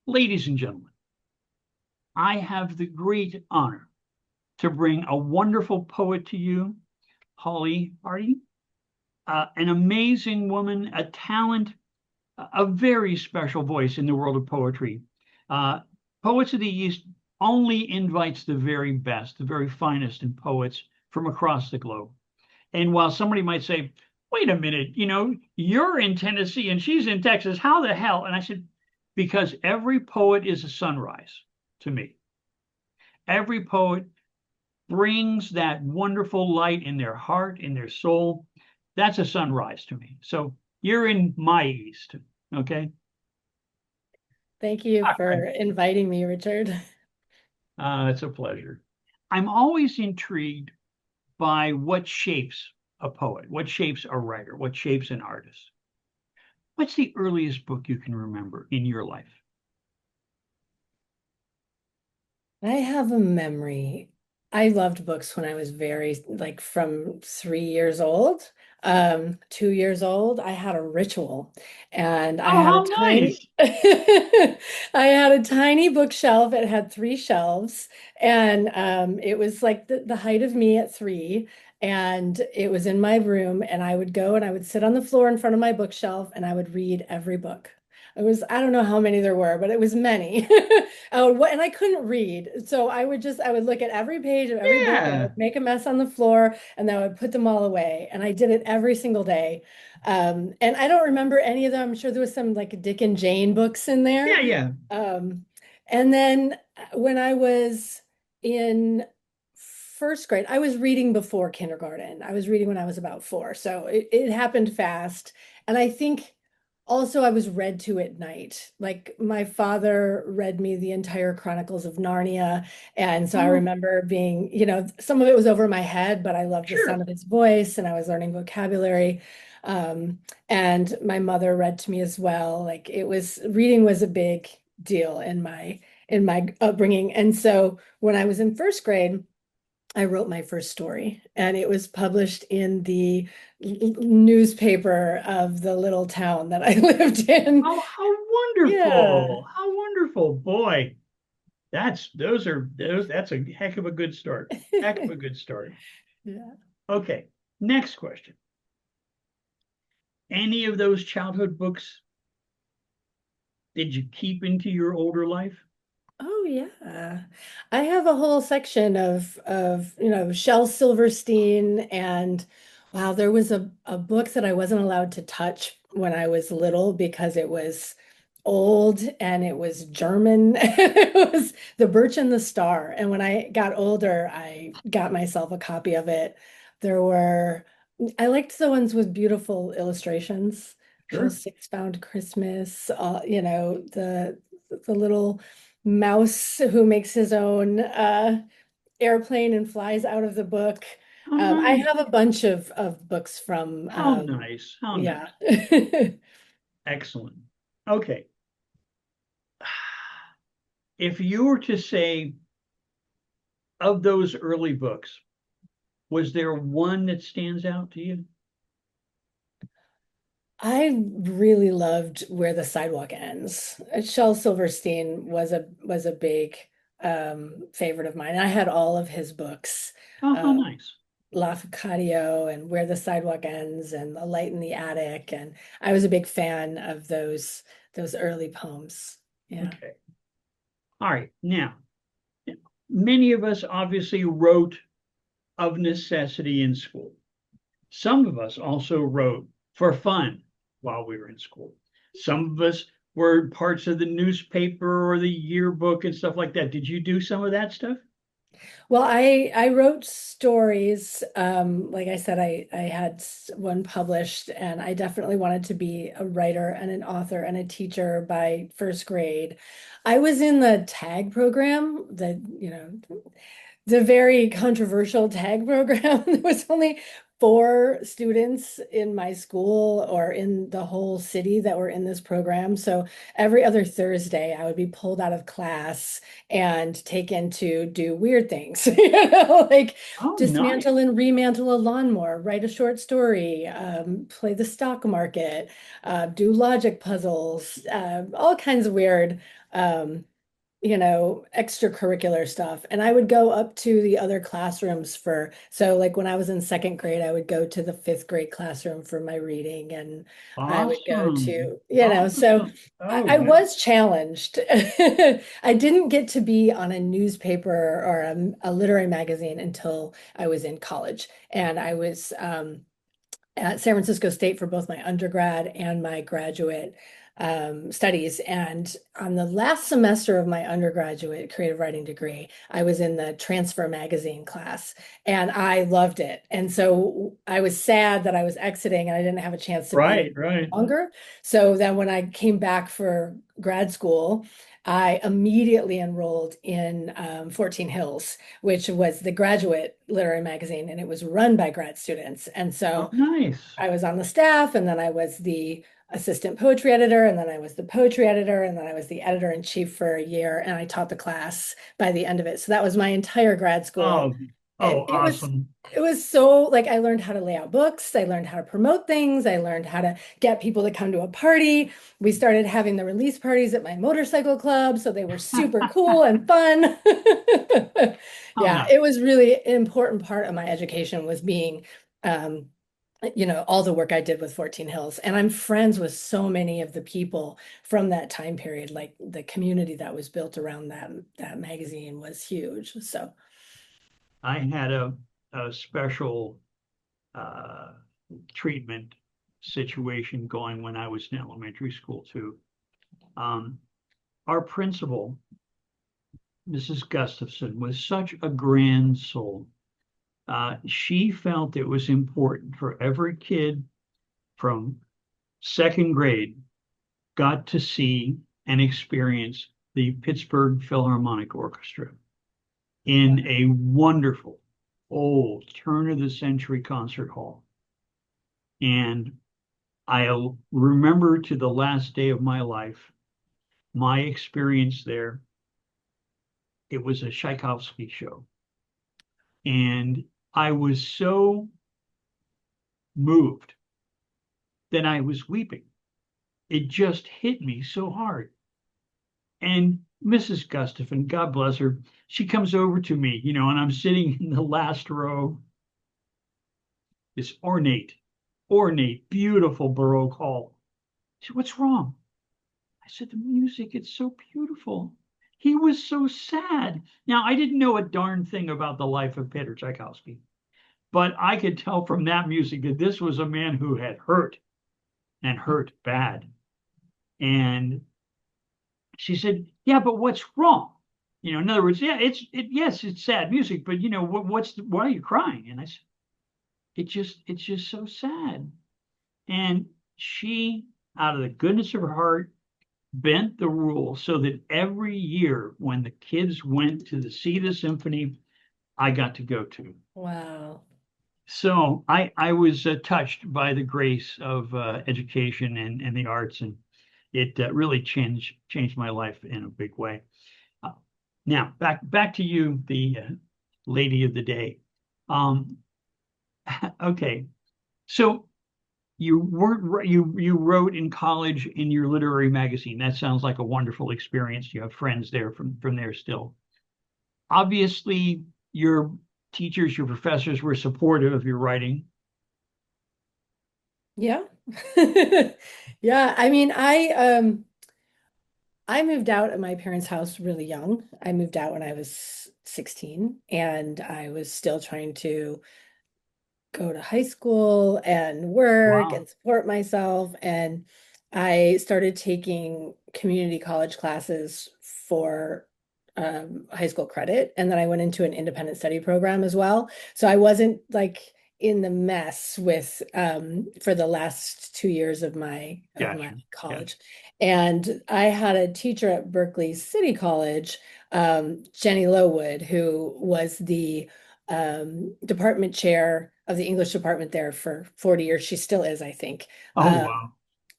Ladies and gentlemen, I have the great honor to bring a wonderful poet to you, Hollie Hardy, an amazing woman, a talent, a very special voice in the world of poetry. Uh, Poets of the East only invites the very best, the very finest in poets from across the globe. And while somebody might say, wait a minute, you're in Tennessee and she's in Texas, how the hell? And I said, because every poet is a sunrise to me. Every poet brings that wonderful light in their heart, in their soul. That's a sunrise to me. So you're in my East, okay? Thank you All for right. inviting me, Richard. It's a pleasure. I'm always intrigued by what shapes a poet, what shapes a writer, what shapes an artist. What's the earliest book you can remember in your life? I have a memory. I loved books when I was like from 3 years old, 2 years old. I had a ritual and I Oh, had a how tiny, nice. I had a tiny bookshelf. It had three shelves and it was like the height of me at three. And it was in my room and I would go and I would sit on the floor in front of my bookshelf and I would read every book. I don't know how many there were, but it was many. And I couldn't read. So I would look at every page of every book and I Yeah. would make a mess on the floor and then I would put them all away. And I did it every single day. And I don't remember any of them. I'm sure there was some like Dick and Jane books in there. Yeah, yeah. Um, and then when I was in first grade, I was reading before kindergarten. I was reading when I was about four. So it happened fast. And I think also I was read to at night. Like my father read me the entire Chronicles of Narnia. And so I Oh, remember being, some of it was over my head, but I loved the sound sure. of his voice and I was learning vocabulary. Um, and my mother read to me as well. Like reading was a big deal in my upbringing. And so when I was in first grade, I wrote my first story, and it was published in the newspaper of the little town that I lived in. How Yeah. wonderful. How wonderful. Boy, that's a heck of a good start. Heck of a good start. Yeah. Okay. Next question. Any of those childhood books did you keep into your older life? Oh yeah. I have a whole section of Shel Silverstein and wow, there was a book that I wasn't allowed to touch when I was little because it was old and it was German. It was The Birch and the Star. And when I got older, I got myself a copy of it. There were I liked the ones with beautiful illustrations. Little Sure. Six Bound Christmas, the little mouse who makes his own airplane and flies out of the book. How I nice. have a bunch of books from, How nice. How yeah. nice. Excellent. Okay. If you were to say of those early books, was there one that stands out to you? I really loved Where the Sidewalk Ends. Shel Silverstein was a big favorite of mine. I had all of his books. Oh, how Um, nice. Lafcadio and Where the Sidewalk Ends and The Light in the Attic. And I was a big fan of those early poems. Yeah. Okay. All right. Now, many of us obviously wrote of necessity in school. Some of us also wrote for fun while we were in school. Some of us were parts of the newspaper or the yearbook and stuff like that. Did you do some of that stuff? Well, I wrote stories. Like I said, I had one published, and I definitely wanted to be a writer and an author and a teacher by first grade. I was in the tag program, the very controversial tag program. There was only 4 students in my school or in the whole city that were in this program. So every other Thursday, I would be pulled out of class and taken to do weird things, like Oh, nice. dismantle and remantle a lawnmower, write a short story, play the stock market, do logic puzzles, all kinds of weird. Um, extracurricular stuff. And I would go up to the other classrooms so like when I was in second grade, I would go to the fifth grade classroom for my reading, and I would go Awesome. to, so Awesome. Oh, I that, was challenged. I didn't get to be on a newspaper or a literary magazine until I was in college. And I was at San Francisco State for both my undergrad and my graduate studies. And on the last semester of my undergraduate creative writing degree, I was in the transfer magazine class and I loved it. And so I was sad that I was exiting and I didn't have a chance to be there right, right. longer. So then when I came back for grad school, I immediately enrolled in 14 Hills, which was the graduate literary magazine, and it was run by grad students. And Oh, so nice. I was on the staff, and then I was the assistant poetry editor, and then I was the poetry editor, and then I was the editor in chief for a year, and I taught the class by the end of it. So that was my entire grad school. Oh, oh, And awesome. it was so like I learned how to lay out books, I learned how to promote things, I learned how to get people to come to a party. We started having the release parties at my motorcycle club, so they were super cool and fun. Oh, Yeah, no. it was really an important part of my education was being um, all the work I did with 14 Hills. And I'm friends with so many of the people from that time period. Like the community that was built around that magazine was huge. So I had a special uh, treatment situation going when I was in elementary school too. Um, our principal, Mrs. Gustafson, was such a grand soul. She felt it was important for every kid from second grade got to see and experience the Pittsburgh Philharmonic Orchestra in a wonderful old turn of the century concert hall. And I remember to the last day of my life, my experience there. It was a Tchaikovsky show. And I was so moved that I was weeping. It just hit me so hard. And Mrs. Gustafson, God bless her, she comes over to me, and I'm sitting in the last row, this ornate, beautiful Baroque hall. She said, "What's wrong?" I said, "The music, it's so beautiful." He was so sad. Now, I didn't know a darn thing about the life of Peter Tchaikovsky, but I could tell from that music that this was a man who had hurt and hurt bad. And she said, "Yeah, but what's wrong?" In other words, yeah, yes, it's sad music, but why are you crying? And I said, it's just so sad. And she, out of the goodness of her heart, bent the rules so that every year when the kids went to see the symphony, I got to go to. wow. So I was touched by the grace of education and the arts, and it really changed my life in a big way. Uh, Now back to you, the lady of the day. Um, okay, so you weren't you wrote in college in your literary magazine. That sounds like a wonderful experience. You have friends there from there still. Obviously, your teachers, your professors were supportive of your writing. Yeah. Yeah, I mean, I moved out of my parents' house really young. I moved out when I was 16 and I was still trying to go to high school and work Wow. and support myself. And I started taking community college classes for high school credit. And then I went into an independent study program as well. So I wasn't like in the mess with for the last 2 years of my Gotcha. Gotcha. college. And I had a teacher at Berkeley City College, Jenny Lowood, who was the department chair of the English department there for 40 years. She still is, I think. Oh, Um, wow.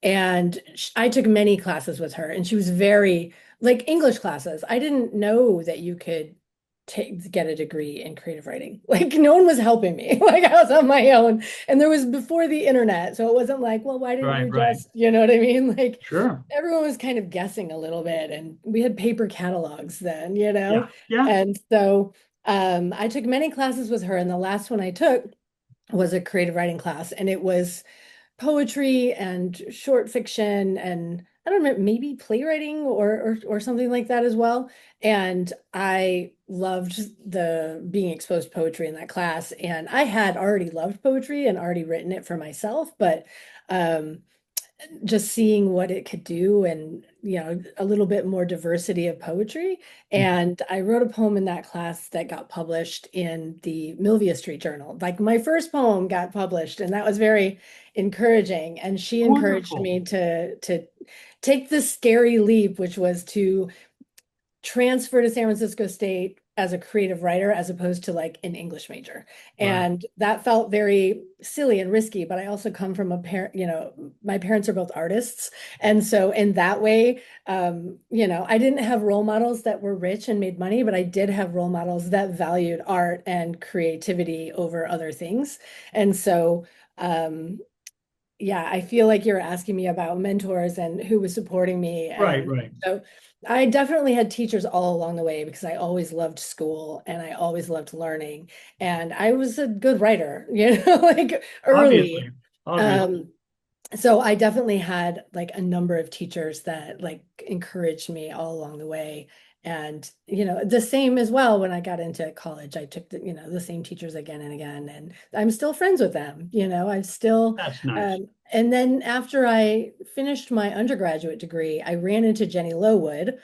and I took many classes with her, and she was very like English classes. I didn't know that you could get a degree in creative writing. Like no one was helping me. Like I was on my own, and there was before the internet, so it wasn't like, well, why didn't Right, you right. just, you know what I mean? Like Sure. everyone was kind of guessing a little bit, and we had paper catalogs then, Yeah. Yeah. and so I took many classes with her, and the last one I took was a creative writing class, and it was poetry and short fiction and I don't know, maybe playwriting or something like that as well. And I loved the being exposed to poetry in that class. And I had already loved poetry and already written it for myself, but um, just seeing what it could do and a little bit more diversity of poetry. And I wrote a poem in that class that got published in the Milvia Street Journal. Like my first poem got published, and that was very encouraging. And she encouraged Wonderful. me to take this scary leap, which was to transfer to San Francisco State as a creative writer as opposed to like an English major. Right. And that felt very silly and risky, but I also come from a parent, my parents are both artists. And so in that way, I didn't have role models that were rich and made money, but I did have role models that valued art and creativity over other things. And so yeah, I feel like you're asking me about mentors and who was supporting me. Right, And right. so I definitely had teachers all along the way because I always loved school and I always loved learning. And I was a good writer, like Obviously. early. Obviously. Um, so I definitely had like a number of teachers that like encouraged me all along the way. And, the same as well when I got into college, I took the same teachers again and again, and I'm still friends with them, I'm still, That's nice. and then after I finished my undergraduate degree, I ran into Jenny Lowood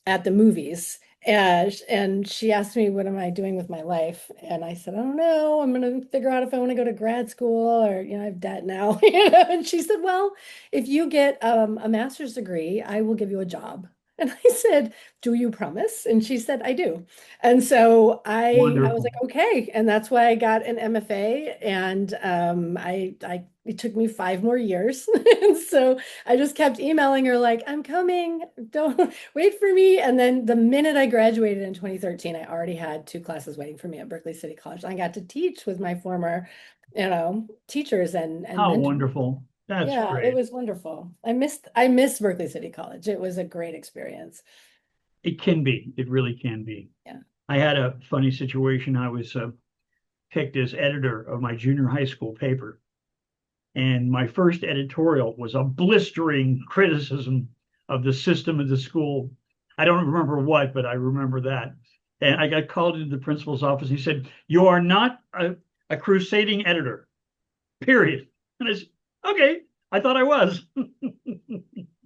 at the movies. And she asked me, what am I doing with my life? And I said, I don't know. I'm going to figure out if I want to go to grad school or, I have debt now. And she said, well, if you get a master's degree, I will give you a job. And I said, do you promise? And she said, I do. And so I was Wonderful. like, okay. And that's why I got an MFA. And it took me 5 more years. And so I just kept emailing her like, I'm coming. Don't wait for me. And then the minute I graduated in 2013, I already had 2 classes waiting for me at Berkeley City College. I got to teach with my former, teachers and How mentors. wonderful. That's Yeah, it great. was wonderful. I miss Berkeley City College. It was a great experience. It can be. It really can be. Yeah. I had a funny situation. I was picked as editor of my junior high school paper. And my first editorial was a blistering criticism of the system of the school. I don't remember what, but I remember that. And I got called into the principal's office. He said, you are not a crusading editor, period. And I said, okay, I thought I was.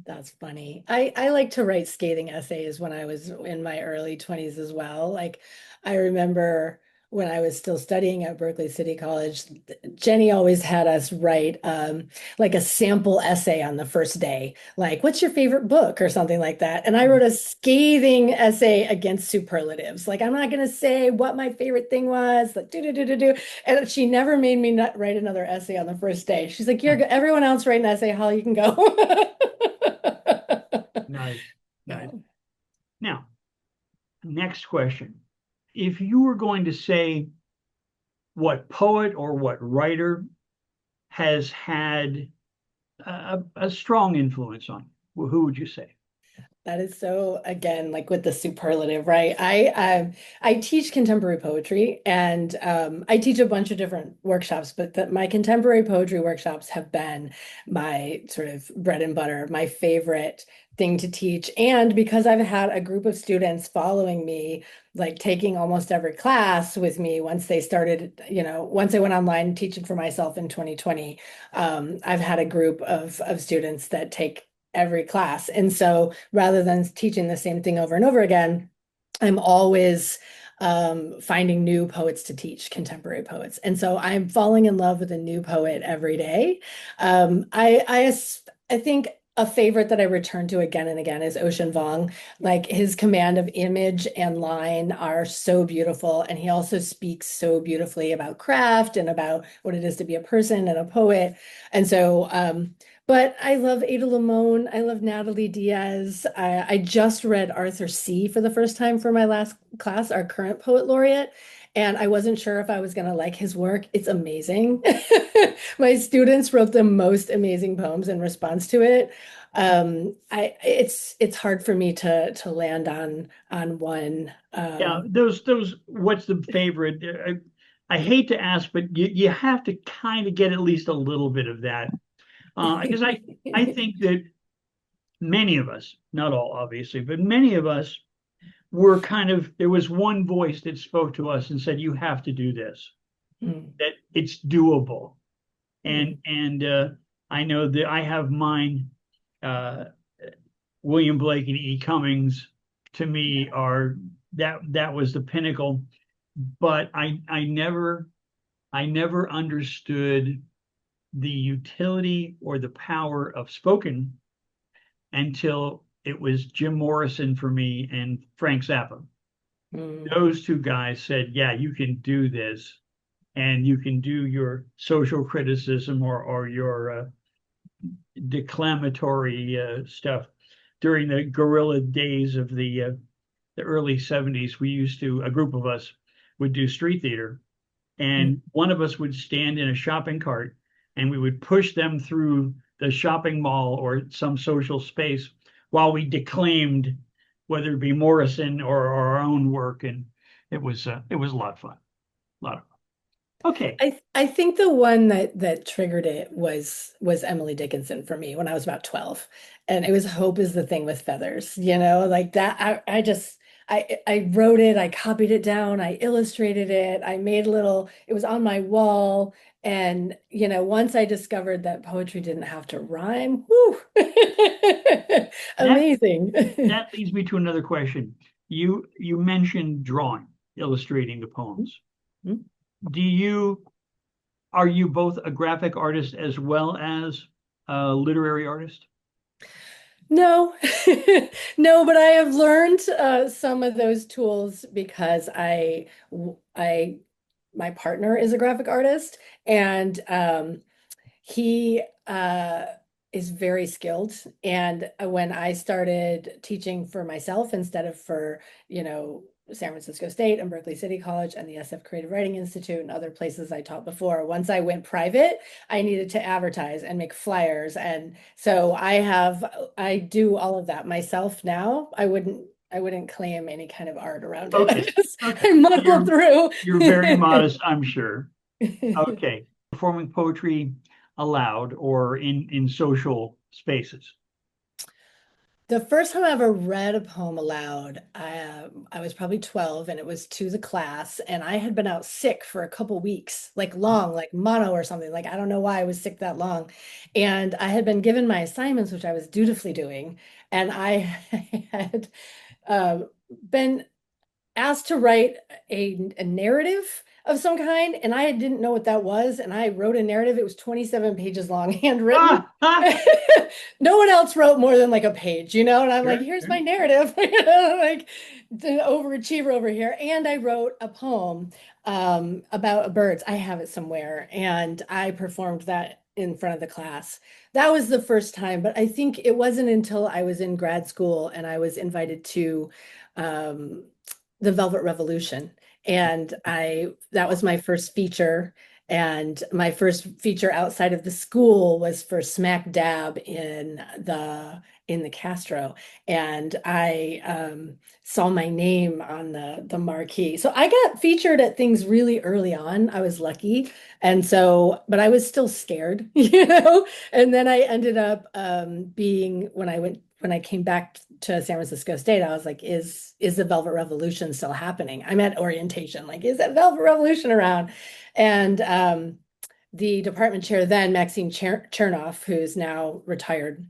That's funny. I like to write scathing essays when I was in my early 20s as well. Like I remember when I was still studying at Berkeley City College, Jenny always had us write like a sample essay on the first day, like what's your favorite book or something like that. And I wrote a scathing essay against superlatives. Like I'm not going to say what my favorite thing was, like do do do do do. And she never made me not write another essay on the first day. She's like, "You're everyone else write an essay, Holly, you can go." Nice, nice. Yeah. Now, next question. If you were going to say what poet or what writer has had a strong influence on you, who would you say? That is so, again, like with the superlative, right? I teach contemporary poetry, and I teach a bunch of different workshops, but my contemporary poetry workshops have been my sort of bread and butter, my favorite thing to teach. And because I've had a group of students following me, like taking almost every class with me once they started, once I went online teaching for myself in 2020, I've had a group of students that take every class. And so rather than teaching the same thing over and over again, I'm always finding new poets to teach, contemporary poets. And so I'm falling in love with a new poet every day. I think a favorite that I return to again and again is Ocean Vuong. Like his command of image and line are so beautiful. And he also speaks so beautifully about craft and about what it is to be a person and a poet. And so, but I love Ada Limon. I love Natalie Diaz. I just read Arthur C. for the first time for my last class, our current poet laureate. And I wasn't sure if I was going to like his work. It's amazing. My students wrote the most amazing poems in response to it. It's hard for me to land on one. Yeah, those what's the favorite? I hate to ask, but you have to kind of get at least a little bit of that. Because I think that many of us, not all obviously, but many of us were kind of, there was one voice that spoke to us and said, you have to do this, Mm, that it's doable. mm, And I know that I have mine, uh, William Blake and E. Cummings to me are that was the pinnacle. But I never understood the utility or the power of spoken until it was Jim Morrison for me and Frank Zappa. mm. Those two guys said, yeah, you can do this and you can do your social criticism or your declamatory stuff. During the guerrilla days of the early 70s, we used to, a group of us would do street theater, Mm. and one of us would stand in a shopping cart and we would push them through the shopping mall or some social space while we declaimed, whether it be Morrison or our own work. And it was a lot of fun. A lot of fun. Okay. I think the one that triggered it was Emily Dickinson for me when I was about 12. And it was Hope is the thing with feathers, like that. I just I wrote it, I copied it down, I illustrated it, I made it was on my wall. And once I discovered that poetry didn't have to rhyme, whew, That amazing. that leads me to another question. You mentioned drawing, illustrating the poems. Do you Are you both a graphic artist as well as a literary artist? No, no, but I have learned some of those tools because my partner is a graphic artist, and he is very skilled. And when I started teaching for myself instead of for, San Francisco State and Berkeley City College and the SF Creative Writing Institute and other places I taught before, once I went private, I needed to advertise and make flyers. And so I do all of that myself now. I wouldn't claim any kind of art around it. Okay. Okay. I muddle You're through. you're very modest, I'm sure. Okay. Performing poetry aloud or in social spaces. The first time I ever read a poem aloud, I was probably 12 and it was to the class. And I had been out sick for a couple weeks, like long, like mono or something. Like, I don't know why I was sick that long. And I had been given my assignments, which I was dutifully doing. And I had uh, been asked to write a narrative of some kind, and I didn't know what that was. And I wrote a narrative. It was 27 pages long, handwritten. Ah, ah. No one else wrote more than like a page, and I'm like, Sure, here's sure. my narrative, like the overachiever over here. And I wrote a poem about birds. I have it somewhere, and I performed that in front of the class. That was the first time, but I think it wasn't until I was in grad school and I was invited to um, the Velvet Revolution. And that was my first feature. And my first feature outside of the school was for smack dab in the Castro. And I saw my name on the marquee. So I got featured at things really early on. I was lucky. And so, but I was still scared, And then I ended up being when I came back to San Francisco State, I was like, is the Velvet Revolution still happening? I'm at orientation, like, is that Velvet Revolution around? And the department chair then, Maxine Chernoff, who's now retired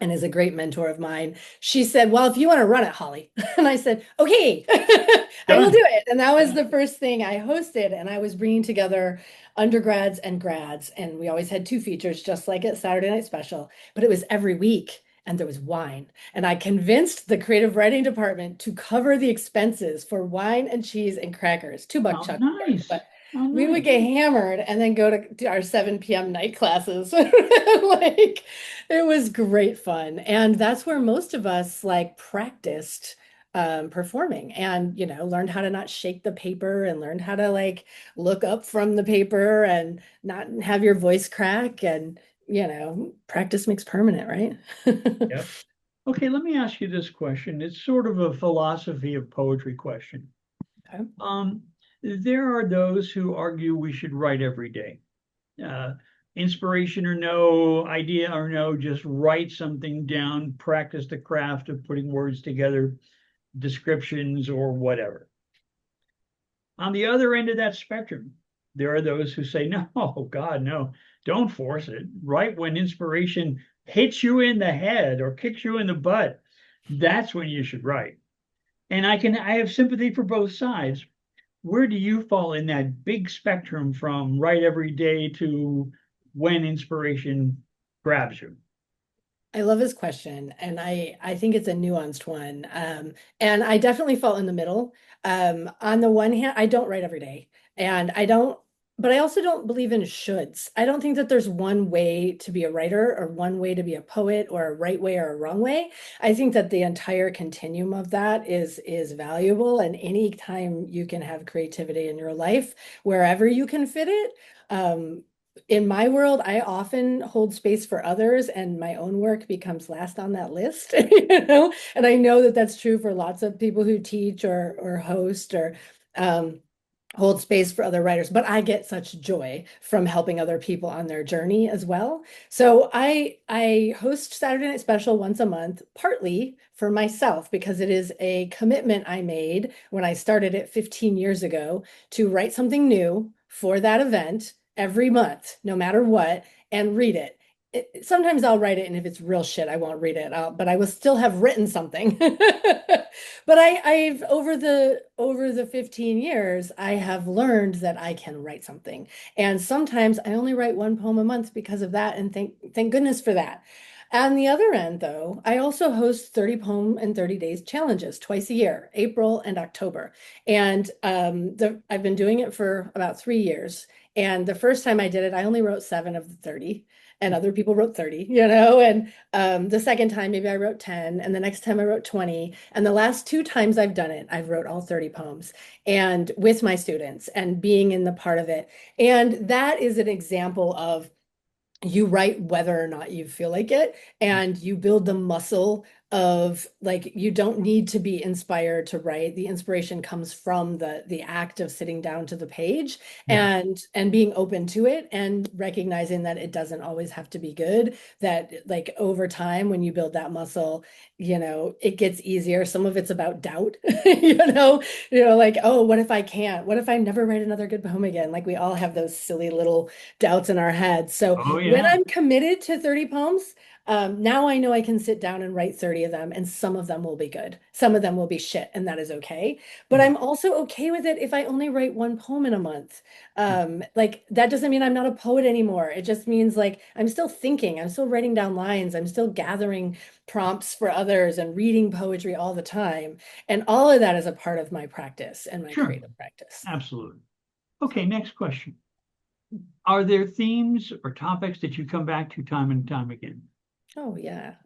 and is a great mentor of mine, she said, well, if you want to run it, Holly. And I said, okay, I will Done. do it. And that was the first thing I hosted. And I was bringing together undergrads and grads. And we always had two features, just like at Saturday Night Special, but it was every week. and there was wine. And I convinced the creative writing department to cover the expenses for wine and cheese and crackers, $2 Oh, chuck, of course, nice. but Oh, we would nice. get hammered and then go to our 7 p.m. night classes. Like it was great fun. And that's where most of us like practiced performing and, learned how to not shake the paper and learned how to like look up from the paper and not have your voice crack and, practice makes permanent, right? Yep. Okay, let me ask you this question. It's sort of a philosophy of poetry question. Okay. Um, there are those who argue we should write every day. Uh, Inspiration or no, idea or no, just write something down, practice the craft of putting words together, descriptions or whatever. On the other end of that spectrum, there are those who say, no, God, no, don't force it. Write when inspiration hits you in the head or kicks you in the butt. That's when you should write. And I have sympathy for both sides. Where do you fall in that big spectrum from write every day to when inspiration grabs you? I love his question, and I think it's a nuanced one. And I definitely fall in the middle. On the one hand, I don't write every day, and I don't, but I also don't believe in shoulds. I don't think that there's one way to be a writer or one way to be a poet or a right way or a wrong way. I think that the entire continuum of that is valuable, and anytime you can have creativity in your life, wherever you can fit it. In my world, I often hold space for others, and my own work becomes last on that list, And I know that that's true for lots of people who teach or host or um, hold space for other writers. But I get such joy from helping other people on their journey as well. So I host Saturday Night Special once a month, partly for myself because it is a commitment I made when I started it 15 years ago to write something new for that event every month, no matter what, and read it. Sometimes I'll write it, and if it's real shit, I won't read it. But I will still have written something. But I've over the 15 years, I have learned that I can write something. And sometimes I only write one poem a month because of that, and thank goodness for that. On the other end, though, I also host 30 poem and 30 days challenges twice a year, April and October. And I've been doing it for about 3 years. And the first time I did it, I only wrote 7 of the 30, and other people wrote 30, And the second time, maybe I wrote 10, and the next time I wrote 20. And the last 2 times I've done it, I've wrote all 30 poems and with my students and being in the part of it. And that is an example of you write whether or not you feel like it, and you build the muscle of like you don't need to be inspired to write. The inspiration comes from the act of sitting down to the page Yeah. and being open to it and recognizing that it doesn't always have to be good, that like over time when you build that muscle, it gets easier. Some of it's about doubt, like, oh, what if I can't? What if I never write another good poem again? Like we all have those silly little doubts in our heads. So Oh, when yeah. I'm committed to 30 poems, now I know I can sit down and write 30 of them, and some of them will be good. Some of them will be shit, and that is okay. But Yeah. I'm also okay with it if I only write one poem in a month. Like that doesn't mean I'm not a poet anymore. It just means like I'm still thinking, I'm still writing down lines, I'm still gathering prompts for others and reading poetry all the time. And all of that is a part of my practice and my Sure. creative practice. Absolutely. Okay, So. next question. Are there themes or topics that you come back to time and time again? Oh yeah.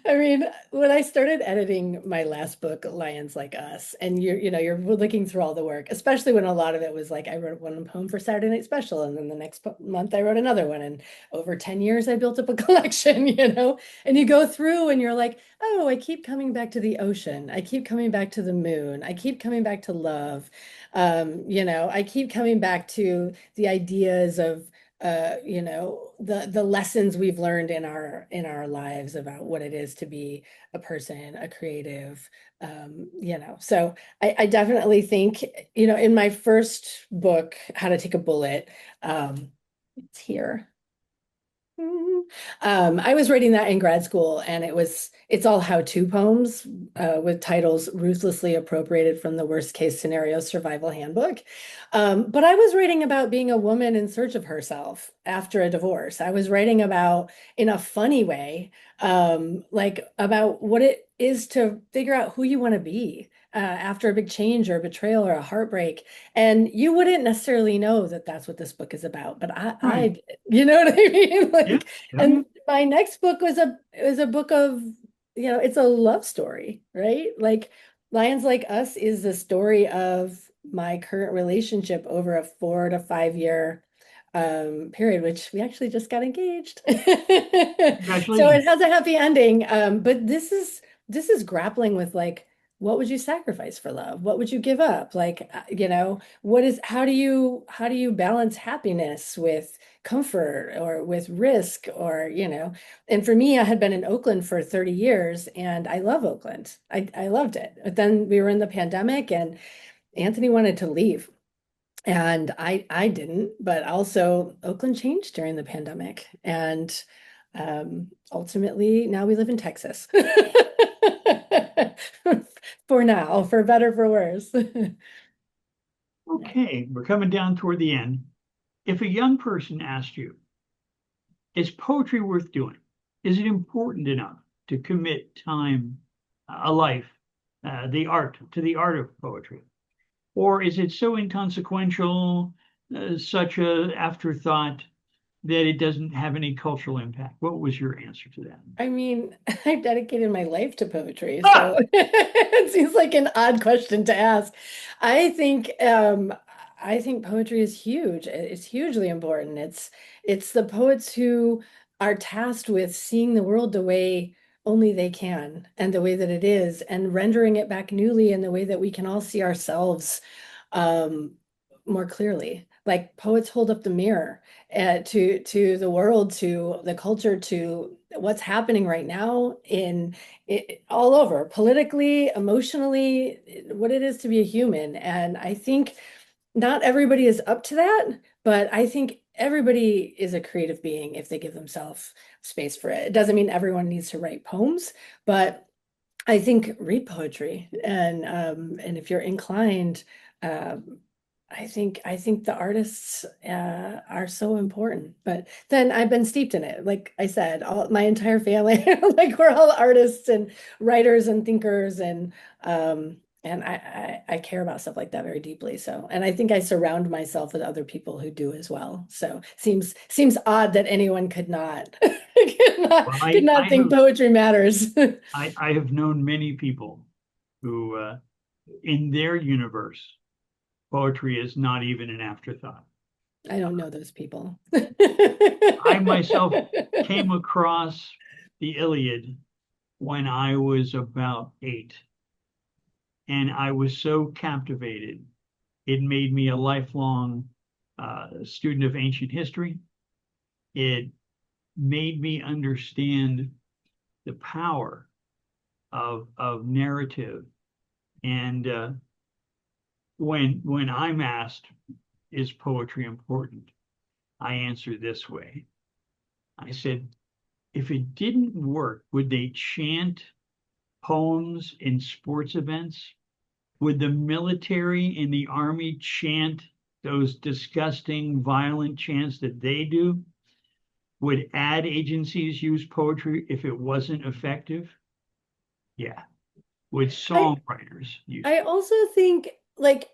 I mean, when I started editing my last book, Lions Like Us, and you're looking through all the work, especially when a lot of it was like I wrote one poem for Saturday Night Special, and then the next month I wrote another one, and over 10 years I built up a collection, and you go through and you're like, oh, I keep coming back to the ocean. I keep coming back to the moon. I keep coming back to love. I keep coming back to the ideas of the lessons we've learned in our lives about what it is to be a person, a creative. So I definitely think, in my first book, How to Take a Bullet, it's here. I was reading that in grad school, and it's all how-to poems with titles ruthlessly appropriated from the worst case scenario survival handbook. But I was writing about being a woman in search of herself after a divorce. I was writing about, in a funny way, like about what it is to figure out who you want to be after a big change or a betrayal or a heartbreak. And you wouldn't necessarily know that that's what this book is about, but Right. you know what I mean? Yeah. Like, Oh, yeah. and my next book was a book of, it's a love story, right? Like Lions Like Us is the story of my current relationship over a 4 to 5 year period, which we actually just got engaged. So it Congratulations. has a happy ending. But this is grappling with like, what would you sacrifice for love? What would you give up? Like, how do you balance happiness with comfort or with risk or, and for me, I had been in Oakland for 30 years and I love Oakland. I loved it. But then we were in the pandemic and Anthony wanted to leave. And I didn't, but also Oakland changed during the pandemic. And ultimately now we live in Texas. For now, for better, for worse. Okay, we're coming down toward the end. If a young person asked you, is poetry worth doing? Is it important enough to commit time, a life, to the art of poetry? Or is it so inconsequential, such a afterthought that it doesn't have any cultural impact? What was your answer to that? I mean, I've dedicated my life to poetry, so Ah! it seems like an odd question to ask. I think I think poetry is huge. It's hugely important. It's the poets who are tasked with seeing the world the way only they can and the way that it is, and rendering it back newly in the way that we can all see ourselves um, more clearly. Like poets hold up the mirror to the world, to the culture, to what's happening right now in all over, politically, emotionally, what it is to be a human. And I think not everybody is up to that, but I think everybody is a creative being if they give themselves space for it. It doesn't mean everyone needs to write poems, but I think read poetry and if you're inclined, um, I think the artists are so important. But then I've been steeped in it. Like I said, all my entire family, like we're all artists and writers and thinkers and I care about stuff like that very deeply. So, and I think I surround myself with other people who do as well. So seems odd that anyone could not Well, could not think poetry matters. I have known many people who, in their universe, poetry is not even an afterthought. I don't know those people. I myself came across the Iliad when I was about 8, and I was so captivated. It made me a lifelong student of ancient history. It made me understand the power of narrative. And when I'm asked, is poetry important? I answer this way. I said, if it didn't work, would they chant poems in sports events? Would the military and the army chant those disgusting, violent chants that they do? Would ad agencies use poetry if it wasn't effective? Yeah. Would I songwriters use I it? also think like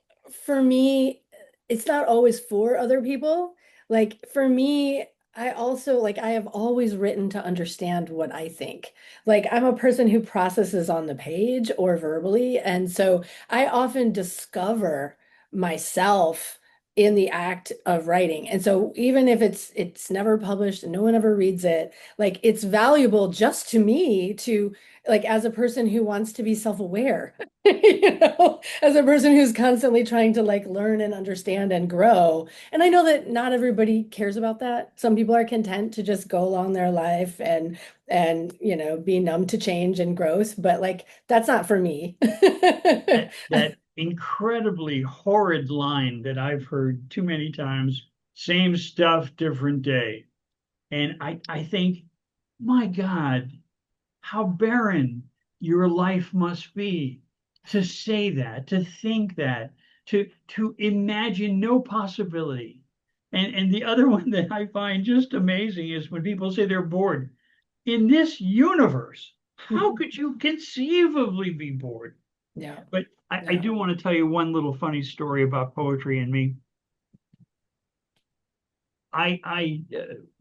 for me, it's not always for other people. Like for me, I also like I have always written to understand what I think. Like I'm a person who processes on the page or verbally, and so I often discover myself in the act of writing. And so even if it's never published and no one ever reads it, like it's valuable just to me to like as a person who wants to be self-aware. As a person who's constantly trying to like learn and understand and grow. And I know that not everybody cares about that. Some people are content to just go along their life and be numb to change and growth, but like that's not for me. That incredibly horrid line that I've heard too many times, same stuff, different day. And I think, my God, how barren your life must be to say that, to think that, to imagine no possibility. And the other one that I find just amazing is when people say they're bored. In this universe, how could you conceivably be bored? Yeah. But I Yeah. do want to tell you one little funny story about poetry and me. I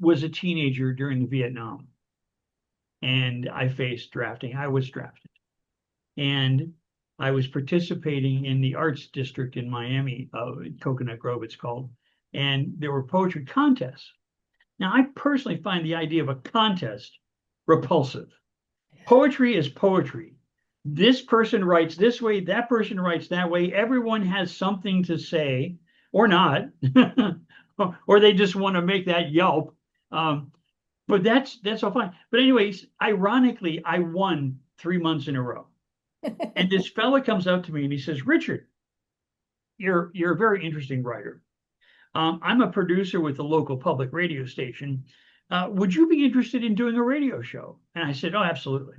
was a teenager during the Vietnam, and I faced drafting. I was drafted, and I was participating in the arts district in Miami, Coconut Grove, it's called, and there were poetry contests. Now, I personally find the idea of a contest repulsive. Poetry is poetry. This person writes this way, that person writes that way. Everyone has something to say, or not, or they just want to make that yelp. Um, but that's all fine. But anyways, ironically, I won 3 months in a row. And this fella comes up to me and he says, "Richard, you're a very interesting writer. I'm a producer with the local public radio station. Would you be interested in doing a radio show?" And I said, "Oh, absolutely."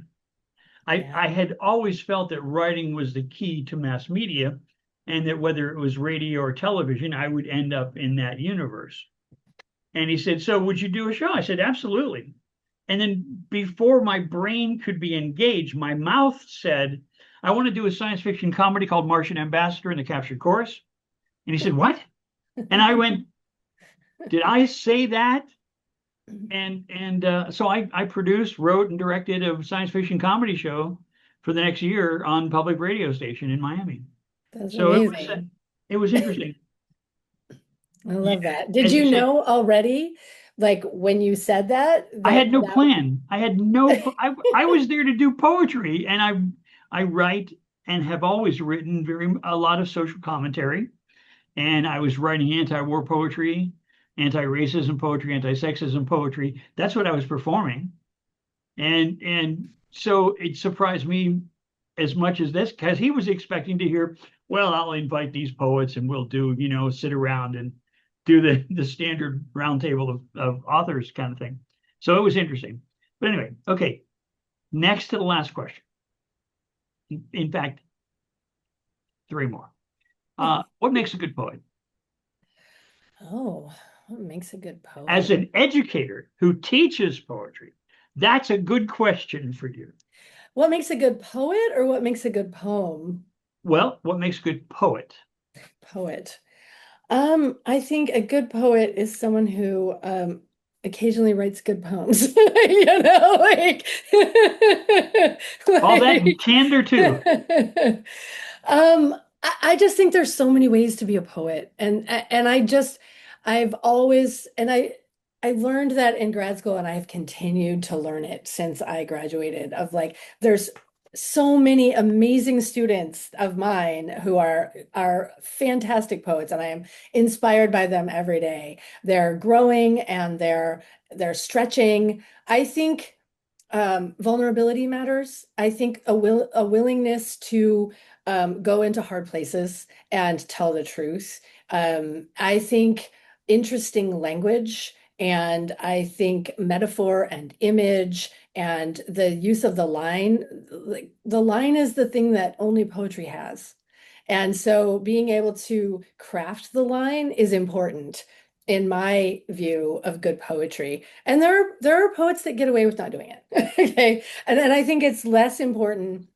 Yeah. I had always felt that writing was the key to mass media, and that whether it was radio or television, I would end up in that universe. And he said, "So would you do a show?" I said, "Absolutely." And then before my brain could be engaged, my mouth said, "I want to do a science fiction comedy called Martian Ambassador and the Captured Chorus." And he said, "What?" And I went, "Did I say that?" And so I produced, wrote, and directed a science fiction comedy show for the next year on public radio station in Miami. That's So amazing. it was interesting. I Yeah, love that. Did as you you say, know already, like when you said that, I that had no that was plan. I had I was there to do poetry, and I write and have always written a lot of social commentary. And I was writing anti-war poetry, anti-racism poetry, anti-sexism poetry. That's what I was performing. And so it surprised me as much as this, because he was expecting to hear, "Well, I'll invite these poets and we'll do, sit around and do the standard roundtable of authors kind of thing." So it was interesting. But anyway, okay, next to the last question. In fact, three more. What makes a good poet? Oh, what makes a good As poet? an educator who teaches poetry, that's a good question for you. What makes a good poet or what makes a good poem? Well, what makes a good poet? Poet. I think a good poet is someone who occasionally writes good poems. Like, All that and like candor too. I just think there's so many ways to be a poet. And I've always and I learned that in grad school and I've continued to learn it since I graduated of like there's so many amazing students of mine who are fantastic poets and I am inspired by them every day. They're growing and they're stretching. I think vulnerability matters. I think a willingness to go into hard places and tell the truth. I think interesting language and I think metaphor and image and the use of the line, like the line is the thing that only poetry has. And so being able to craft the line is important in my view of good poetry. And there are poets that get away with not doing it. Okay. And I think it's less important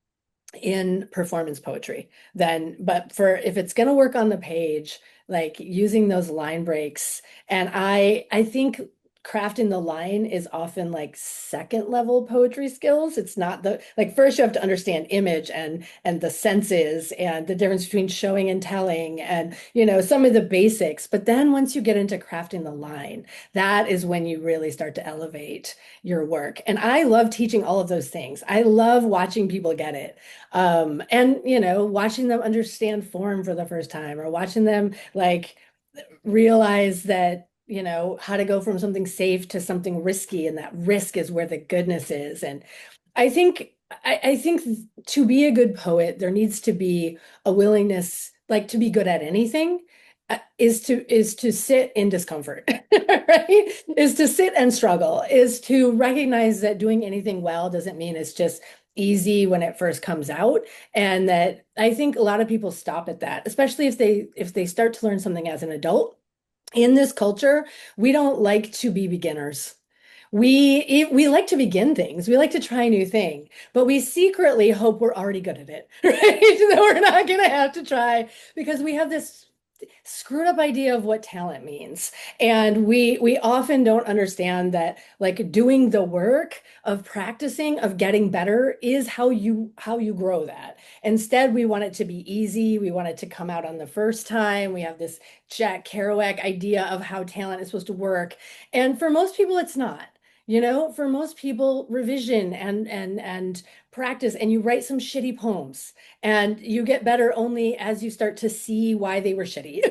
in performance poetry but for if it's going to work on the page, like using those line breaks. And I think crafting the line is often like second level poetry skills. It's not the like first you have to understand image and the senses and the difference between showing and telling and some of the basics. But then once you get into crafting the line, that is when you really start to elevate your work. And I love teaching all of those things. I love watching people get it. And watching them understand form for the first time or watching them like realize that, how to go from something safe to something risky, and that risk is where the goodness is. And I think to be a good poet, there needs to be a willingness like to be good at anything is to sit in discomfort, right? Is to sit and struggle, is to recognize that doing anything well doesn't mean it's just easy when it first comes out. And that I think a lot of people stop at that, especially if they start to learn something as an adult. In this culture, we don't like to be beginners. We like to begin things. We like to try a new thing, but we secretly hope we're already good at it, right? That we're not going to have to try because we have this screwed up idea of what talent means. And we often don't understand that like doing the work of practicing, of getting better is how you grow that. Instead, we want it to be easy. We want it to come out on the first time. We have this Jack Kerouac idea of how talent is supposed to work. And for most people, it's not. For most people, revision and practice, and you write some shitty poems, and you get better only as you start to see why they were shitty,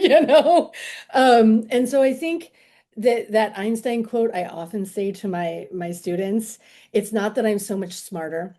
you know? And so I think that Einstein quote I often say to my students, it's not that I'm so much smarter.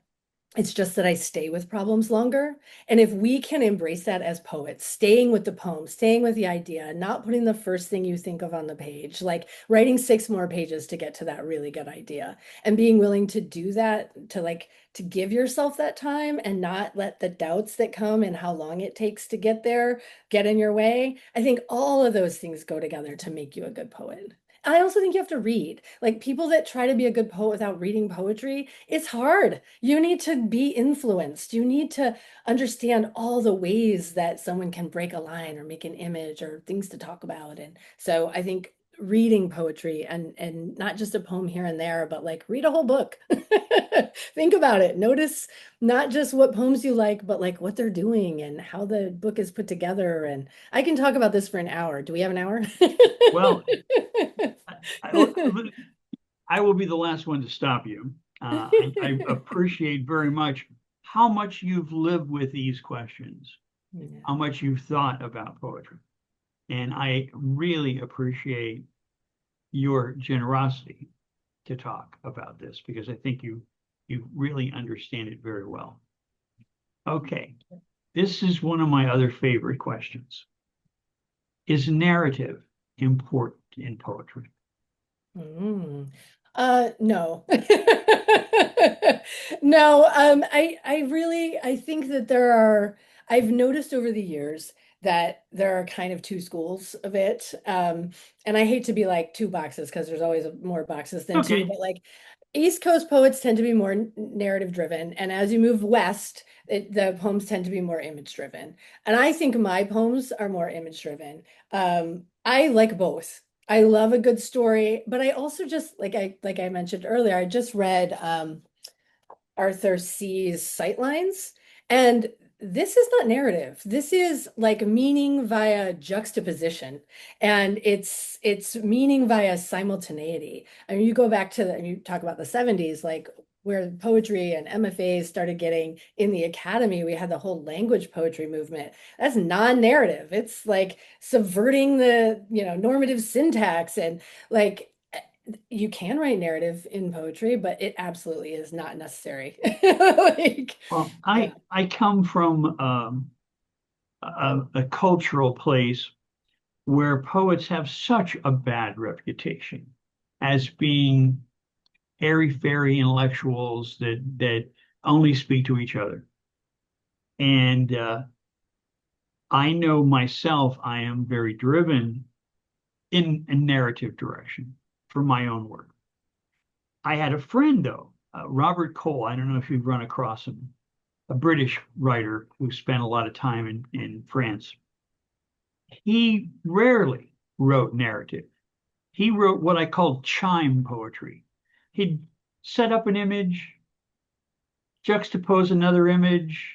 It's just that I stay with problems longer. And if we can embrace that as poets, staying with the poem, staying with the idea, not putting the first thing you think of on the page, like writing 6 more pages to get to that really good idea, and being willing to do that, to give yourself that time and not let the doubts that come and how long it takes to get there get in your way. I think all of those things go together to make you a good poet. I also think you have to read. Like people that try to be a good poet without reading poetry, it's hard. You need to be influenced. You need to understand all the ways that someone can break a line or make an image or things to talk about. And so I think reading poetry and not just a poem here and there, but like read a whole book. Think about it. Notice not just what poems you like, but like what they're doing and how the book is put together. And I can talk about this for an hour. Do we have an hour? Well, I, I will be the last one to stop you. I appreciate very much how much you've lived with these questions, Yeah. how much you've thought about poetry. And I really appreciate your generosity to talk about this because I think you really understand it very well. Okay, this is one of my other favorite questions. Is narrative important in poetry? Mm. No. No, I think that I've noticed over the years that there are kind of two schools of it. And I hate to be like two boxes because there's always more boxes than two, Okay. but like East Coast poets tend to be more narrative driven. And as you move west, the poems tend to be more image driven. And I think my poems are more image driven. I like both. I love a good story, but I also just like I mentioned earlier, I just read Arthur C's Sightlines, and this is not narrative. This is like meaning via juxtaposition, and it's meaning via simultaneity. I mean, you go back to you talk about the 70s, like where poetry and MFAs started getting in the academy, we had the whole language poetry movement. That's non-narrative. It's like subverting the, normative syntax and like you can write narrative in poetry, but it absolutely is not necessary. Like, Well, yeah. I come from a cultural place where poets have such a bad reputation as being airy-fairy intellectuals that only speak to each other. And I know myself, I am very driven in a narrative direction for my own work. I had a friend though, Robert Cole. I don't know if you've run across him, a British writer who spent a lot of time in France. He rarely wrote narrative. He wrote what I call chime poetry. He'd set up an image, juxtapose another image,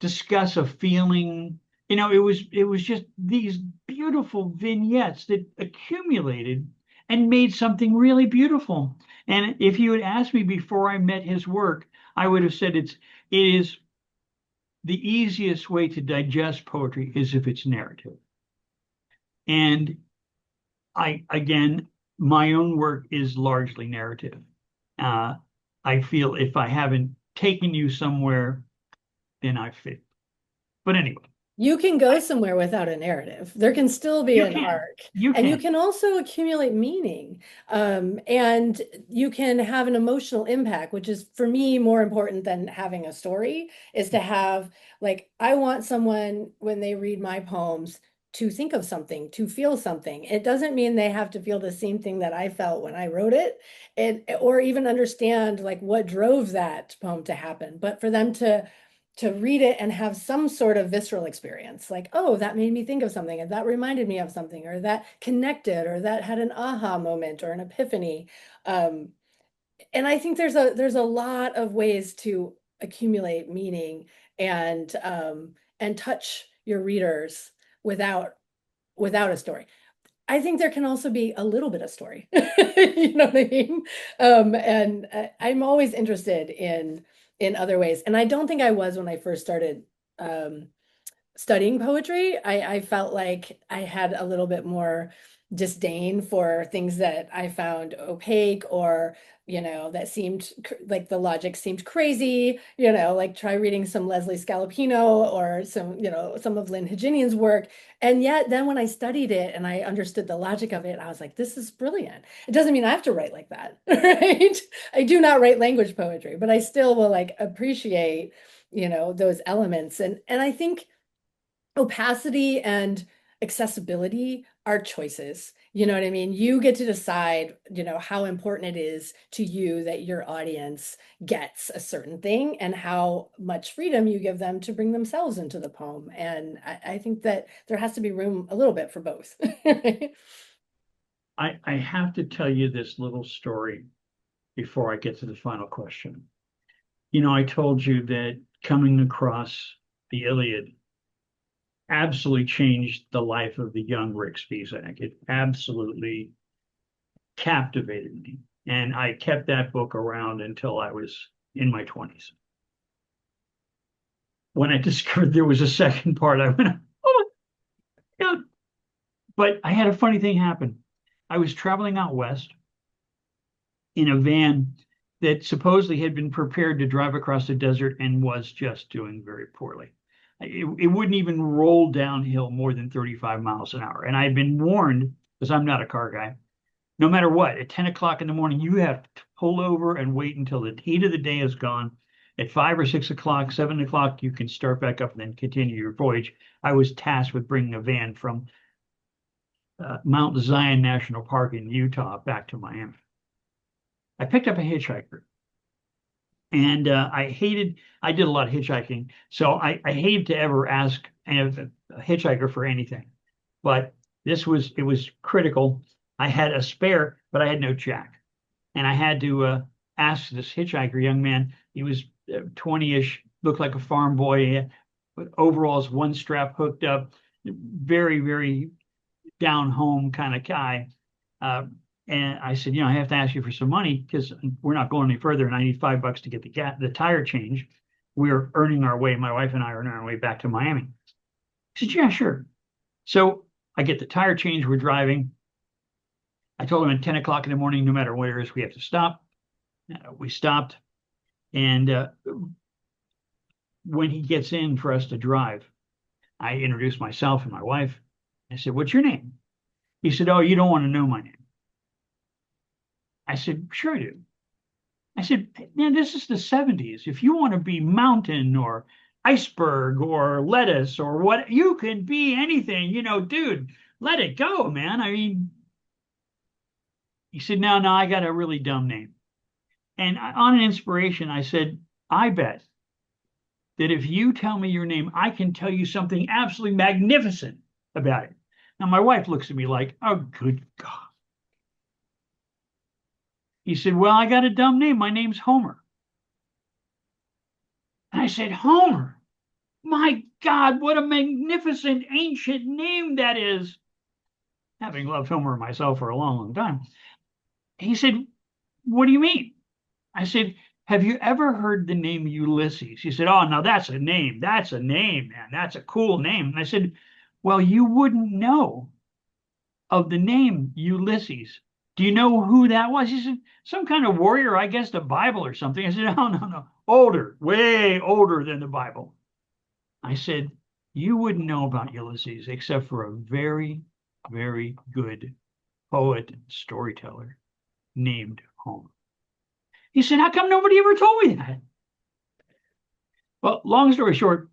discuss a feeling. It was just these beautiful vignettes that accumulated and made something really beautiful. And if you had asked me before I met his work, I would have said it is the easiest way to digest poetry is if it's narrative. And again, my own work is largely narrative. Uh, I feel if I haven't taken you somewhere, then I fit. But anyway, You can go somewhere without a narrative. There can still be You an can. arc, You and you can. can also accumulate meaning. And you can have an emotional impact, which is for me more important than having a story, is to have, like, I want someone when they read my poems to think of something, to feel something. It doesn't mean they have to feel the same thing that I felt when I wrote it, or even understand like what drove that poem to happen, but for them to read it and have some sort of visceral experience, like, oh, that made me think of something, and that reminded me of something, or that connected, or that had an aha moment or an epiphany. Um, and I think there's a lot of ways to accumulate meaning and touch your readers without without a story. I think there can also be a little bit of story. You know what I mean? And I'm always interested in other ways. And I don't think I was when I first started um, studying poetry. I felt like I had a little bit more disdain for things that I found opaque, or, that seemed like the logic seemed crazy, like try reading some Leslie Scalapino or some of Lynn Higinian's work. And yet then when I studied it and I understood the logic of it, I was like, this is brilliant. It doesn't mean I have to write like that, right? I do not write language poetry, but I still will like appreciate, those elements. And I think opacity and accessibility are choices. You know what I mean? You get to decide, how important it is to you that your audience gets a certain thing, and how much freedom you give them to bring themselves into the poem. And I think that there has to be room a little bit for both. I have to tell you this little story before I get to the final question. I told you that coming across the Iliad absolutely changed the life of the young Rick Spisak. It absolutely captivated me. And I kept that book around until I was in my 20s. When I discovered there was a second part, I went, oh, yeah. But I had a funny thing happen. I was traveling out west in a van that supposedly had been prepared to drive across the desert and was just doing very poorly. It wouldn't even roll downhill more than 35 miles an hour. And I had been warned, because I'm not a car guy, no matter what, at 10 o'clock in the morning, you have to pull over and wait until the heat of the day is gone. At 5 or 6 o'clock, 7 o'clock, you can start back up and then continue your voyage. I was tasked with bringing a van from Mount Zion National Park in Utah back to Miami. I picked up a hitchhiker, and I did a lot of hitchhiking, so I hated to ever ask a hitchhiker for anything. But it was critical. I had a spare, but I had no jack. And I had to ask this hitchhiker, young man, he was 20-ish, looked like a farm boy, but overalls, one strap hooked up, very, very down home kind of guy. Uh, and I said, I have to ask you for some money because we're not going any further, and I need $5 to get the tire change. We're earning our way. My wife and I are earning our way back to Miami. He said, yeah, sure. So I get the tire change. We're driving. I told him at 10 o'clock in the morning, no matter where it is, we have to stop. We stopped. And when he gets in for us to drive, I introduced myself and my wife. I said, what's your name? He said, oh, you don't want to know my name. I said, sure I do. I said, man, this is the 70s. If you want to be mountain or iceberg or lettuce or what, you can be anything, dude, let it go, man. I mean, he said, no, I got a really dumb name. And on an inspiration, I said, I bet that if you tell me your name, I can tell you something absolutely magnificent about it. Now, my wife looks at me like, oh, good God. He said, well, I got a dumb name. My name's Homer. And I said, Homer? My God, what a magnificent ancient name that is. Having loved Homer myself for a long, long time. He said, what do you mean? I said, have you ever heard the name Ulysses? He said, oh, now that's a name. That's a name, man. That's a cool name. And I said, well, you wouldn't know of the name Ulysses. Do you know who that was? He said, some kind of warrior, I guess the Bible or something. I said, no. Older, way older than the Bible. I said, you wouldn't know about Ulysses except for a very, very good poet and storyteller named Homer. He said, how come nobody ever told me that? Well, long story short,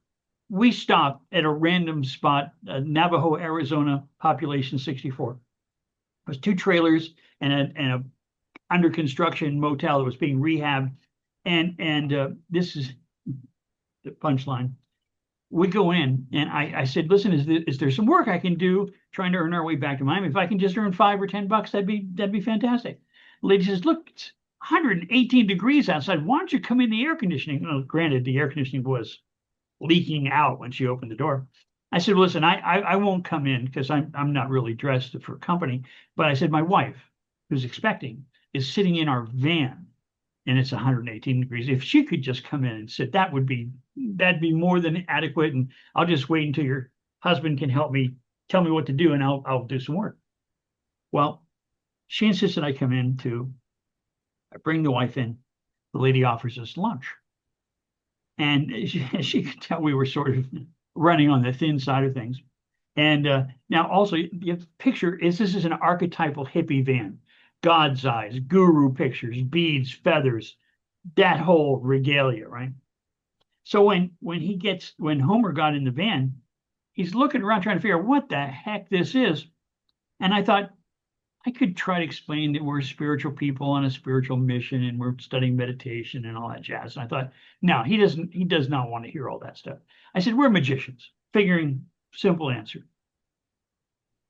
we stopped at a random spot, Navajo, Arizona, population 64. It was two trailers and a under construction motel that was being rehabbed. And this is the punchline. We go in and I said, listen, is there some work I can do trying to earn our way back to Miami? If I can just earn $5 or $10, that'd be fantastic. The lady says, look, it's 118 degrees outside. Why don't you come in the air conditioning? Well, granted, the air conditioning was leaking out when she opened the door. I said, listen, I won't come in because I'm not really dressed for company. But I said, my wife, who's expecting, is sitting in our van and it's 118 degrees. If she could just come in and sit, that'd be more than adequate. And I'll just wait until your husband can help me, tell me what to do, and I'll do some work. Well, she insisted I come in too. I bring the wife in. The lady offers us lunch. And she could tell we were sort of running on the thin side of things. And now also, you have to picture this is an archetypal hippie van. God's eyes, guru pictures, beads, feathers, that whole regalia, right? So when Homer got in the van, he's looking around trying to figure out what the heck this is. And I thought I could try to explain that we're spiritual people on a spiritual mission and we're studying meditation and all that jazz. And I thought, no, he does not want to hear all that stuff. I said, we're magicians, figuring simple answer.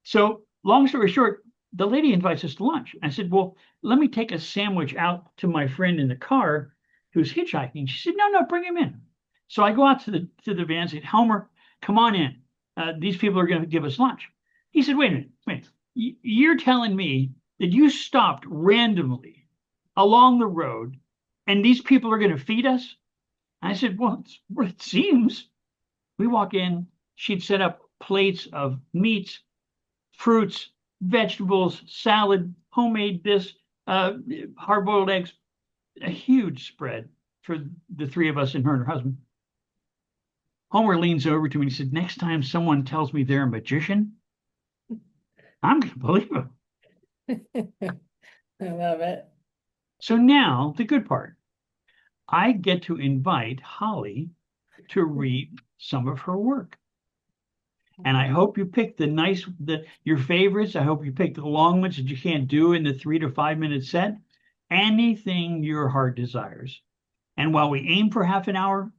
So long story short, the lady invites us to lunch. I said, well, let me take a sandwich out to my friend in the car who's hitchhiking. She said, no, bring him in. So I go out to the van and said, Homer, come on in. These people are going to give us lunch. He said, wait a minute. You're telling me that you stopped randomly along the road and these people are going to feed us? I said, well, it seems. We walk in, she'd set up plates of meats, fruits, vegetables, salad, homemade this, hard-boiled eggs, a huge spread for the three of us and her husband. Homer leans over to me and he said, next time someone tells me they're a magician, I'm going to believe them. I love it. So now the good part. I get to invite Holly to read some of her work. And I hope you pick your favorites. I hope you pick the long ones that you can't do in the 3 to 5 minute set. Anything your heart desires. And while we aim for half an hour,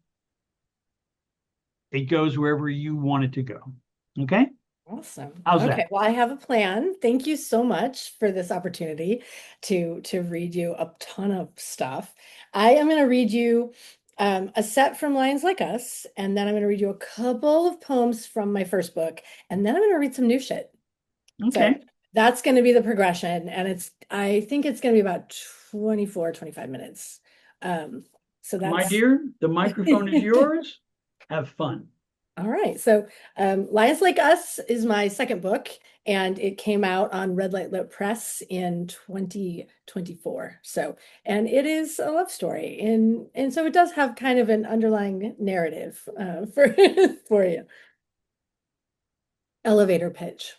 it goes wherever you want it to go. Okay? Awesome. How's Okay, that? well, I have a plan. Thank you so much for this opportunity to read you a ton of stuff. I am going to read you a set from Lions Like Us, and then I'm going to read you a couple of poems from my first book, and then I'm going to read some new shit. Okay. So that's going to be the progression, and I think it's going to be about 24, 25 minutes. So My that's dear, the microphone is yours. Have fun. all right. So Lions Like Us is my second book, and it came out on Red Light Lit Press in 2024. So, and it is a love story. And so it does have kind of an underlying narrative for, for you. Elevator pitch.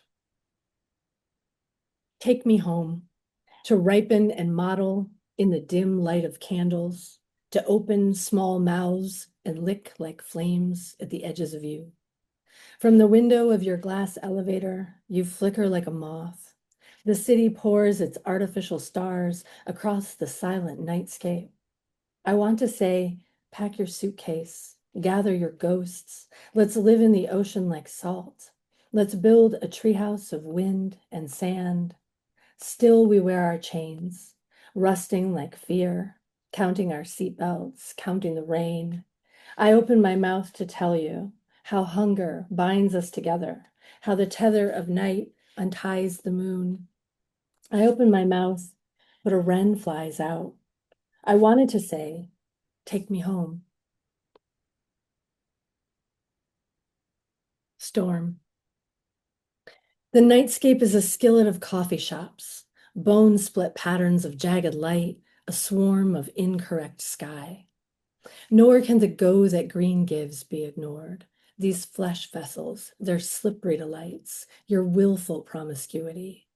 Take me home to ripen and model in the dim light of candles, to open small mouths and lick like flames at the edges of you. From the window of your glass elevator, you flicker like a moth. The city pours its artificial stars across the silent nightscape. I want to say, pack your suitcase, gather your ghosts. Let's live in the ocean like salt. Let's build a treehouse of wind and sand. Still we wear our chains, rusting like fear, counting our seatbelts, counting the rain. I open my mouth to tell you how hunger binds us together, how the tether of night unties the moon. I open my mouth, but a wren flies out. I wanted to say, take me home. Storm. The nightscape is a skillet of coffee shops, bone split patterns of jagged light, a swarm of incorrect sky. Nor can the go that green gives be ignored. these flesh vessels, their slippery delights, your willful promiscuity.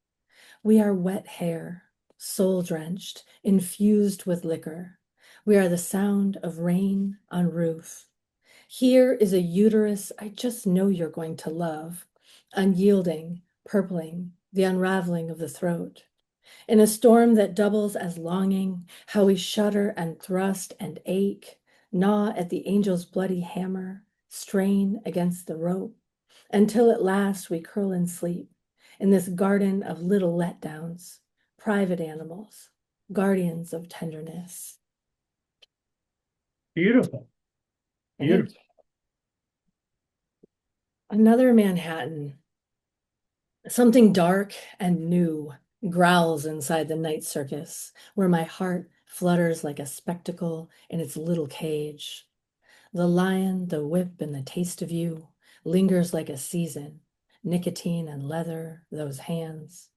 We are wet hair, soul-drenched, infused with liquor. We are the sound of rain on roof. Here is a uterus I just know you're going to love, unyielding, purpling, the unraveling of the throat. In a storm that doubles as longing, how we shudder and thrust and ache, gnaw at the angel's bloody hammer, strain against the rope, until at last we curl in sleep in this garden of little letdowns, private animals, guardians of tenderness. Beautiful. Thank Beautiful. you. Another Manhattan. Something dark and new growls inside the night circus, where my heart flutters like a spectacle in its little cage. The lion, the whip, and the taste of you lingers like a season. Nicotine and leather, those hands.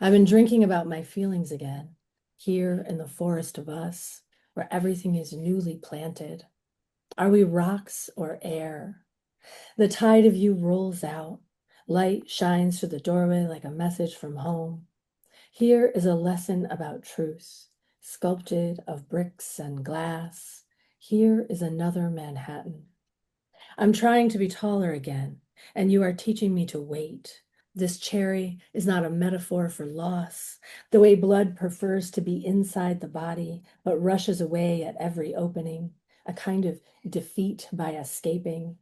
I've been drinking about my feelings again, here in the forest of us, where everything is newly planted. Are we rocks or air? The tide of you rolls out. Light shines through the doorway like a message from home. Here is a lesson about truth, sculpted of bricks and glass. Here is another Manhattan. I'm trying to be taller again, and you are teaching me to wait. This cherry is not a metaphor for loss, the way blood prefers to be inside the body, but rushes away at every opening, a kind of defeat by escaping.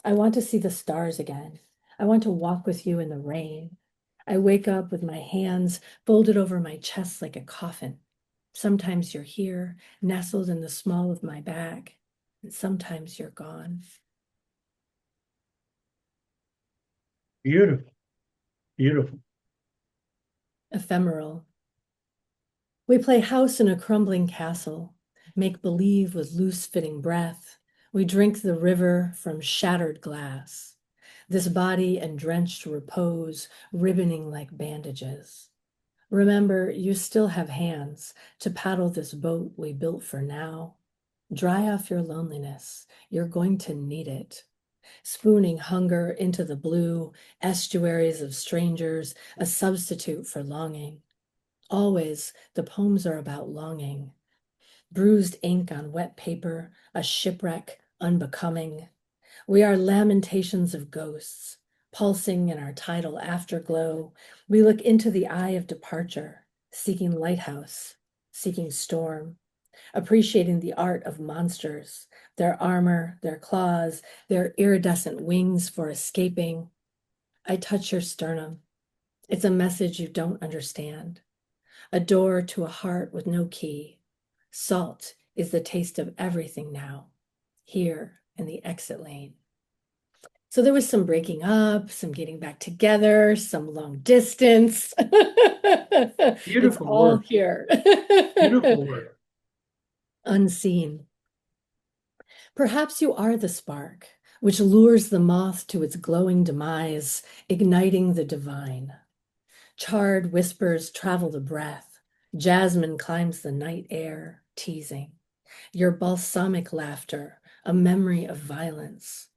I want to see the stars again. I want to walk with you in the rain. I wake up with my hands folded over my chest like a coffin. Sometimes you're here, nestled in the small of my back, and sometimes you're gone. Beautiful. Beautiful. Ephemeral. We play house in a crumbling castle, make believe with loose-fitting breath. We drink the river from shattered glass. This body and drenched repose, ribboning like bandages. Remember, you still have hands to paddle this boat we built for now. Dry off your loneliness. You're going to need it. Spooning hunger into the blue, estuaries of strangers, a substitute for longing. Always, the poems are about longing. Bruised ink on wet paper, a shipwreck unbecoming. We are lamentations of ghosts, pulsing in our tidal afterglow. We look into the eye of departure, seeking lighthouse, seeking storm, appreciating the art of monsters, their armor, their claws, their iridescent wings for escaping. I touch your sternum. It's a message you don't understand. A door to a heart with no key. Salt is the taste of everything now, here in the exit lane. So there was some breaking up, some getting back together, some long distance. It's Beautiful all work. here. Beautiful work. Unseen. Perhaps you are the spark which lures the moth to its glowing demise, igniting the divine. Charred whispers travel the breath. Jasmine climbs the night air, teasing. Your balsamic laughter, a memory of violence.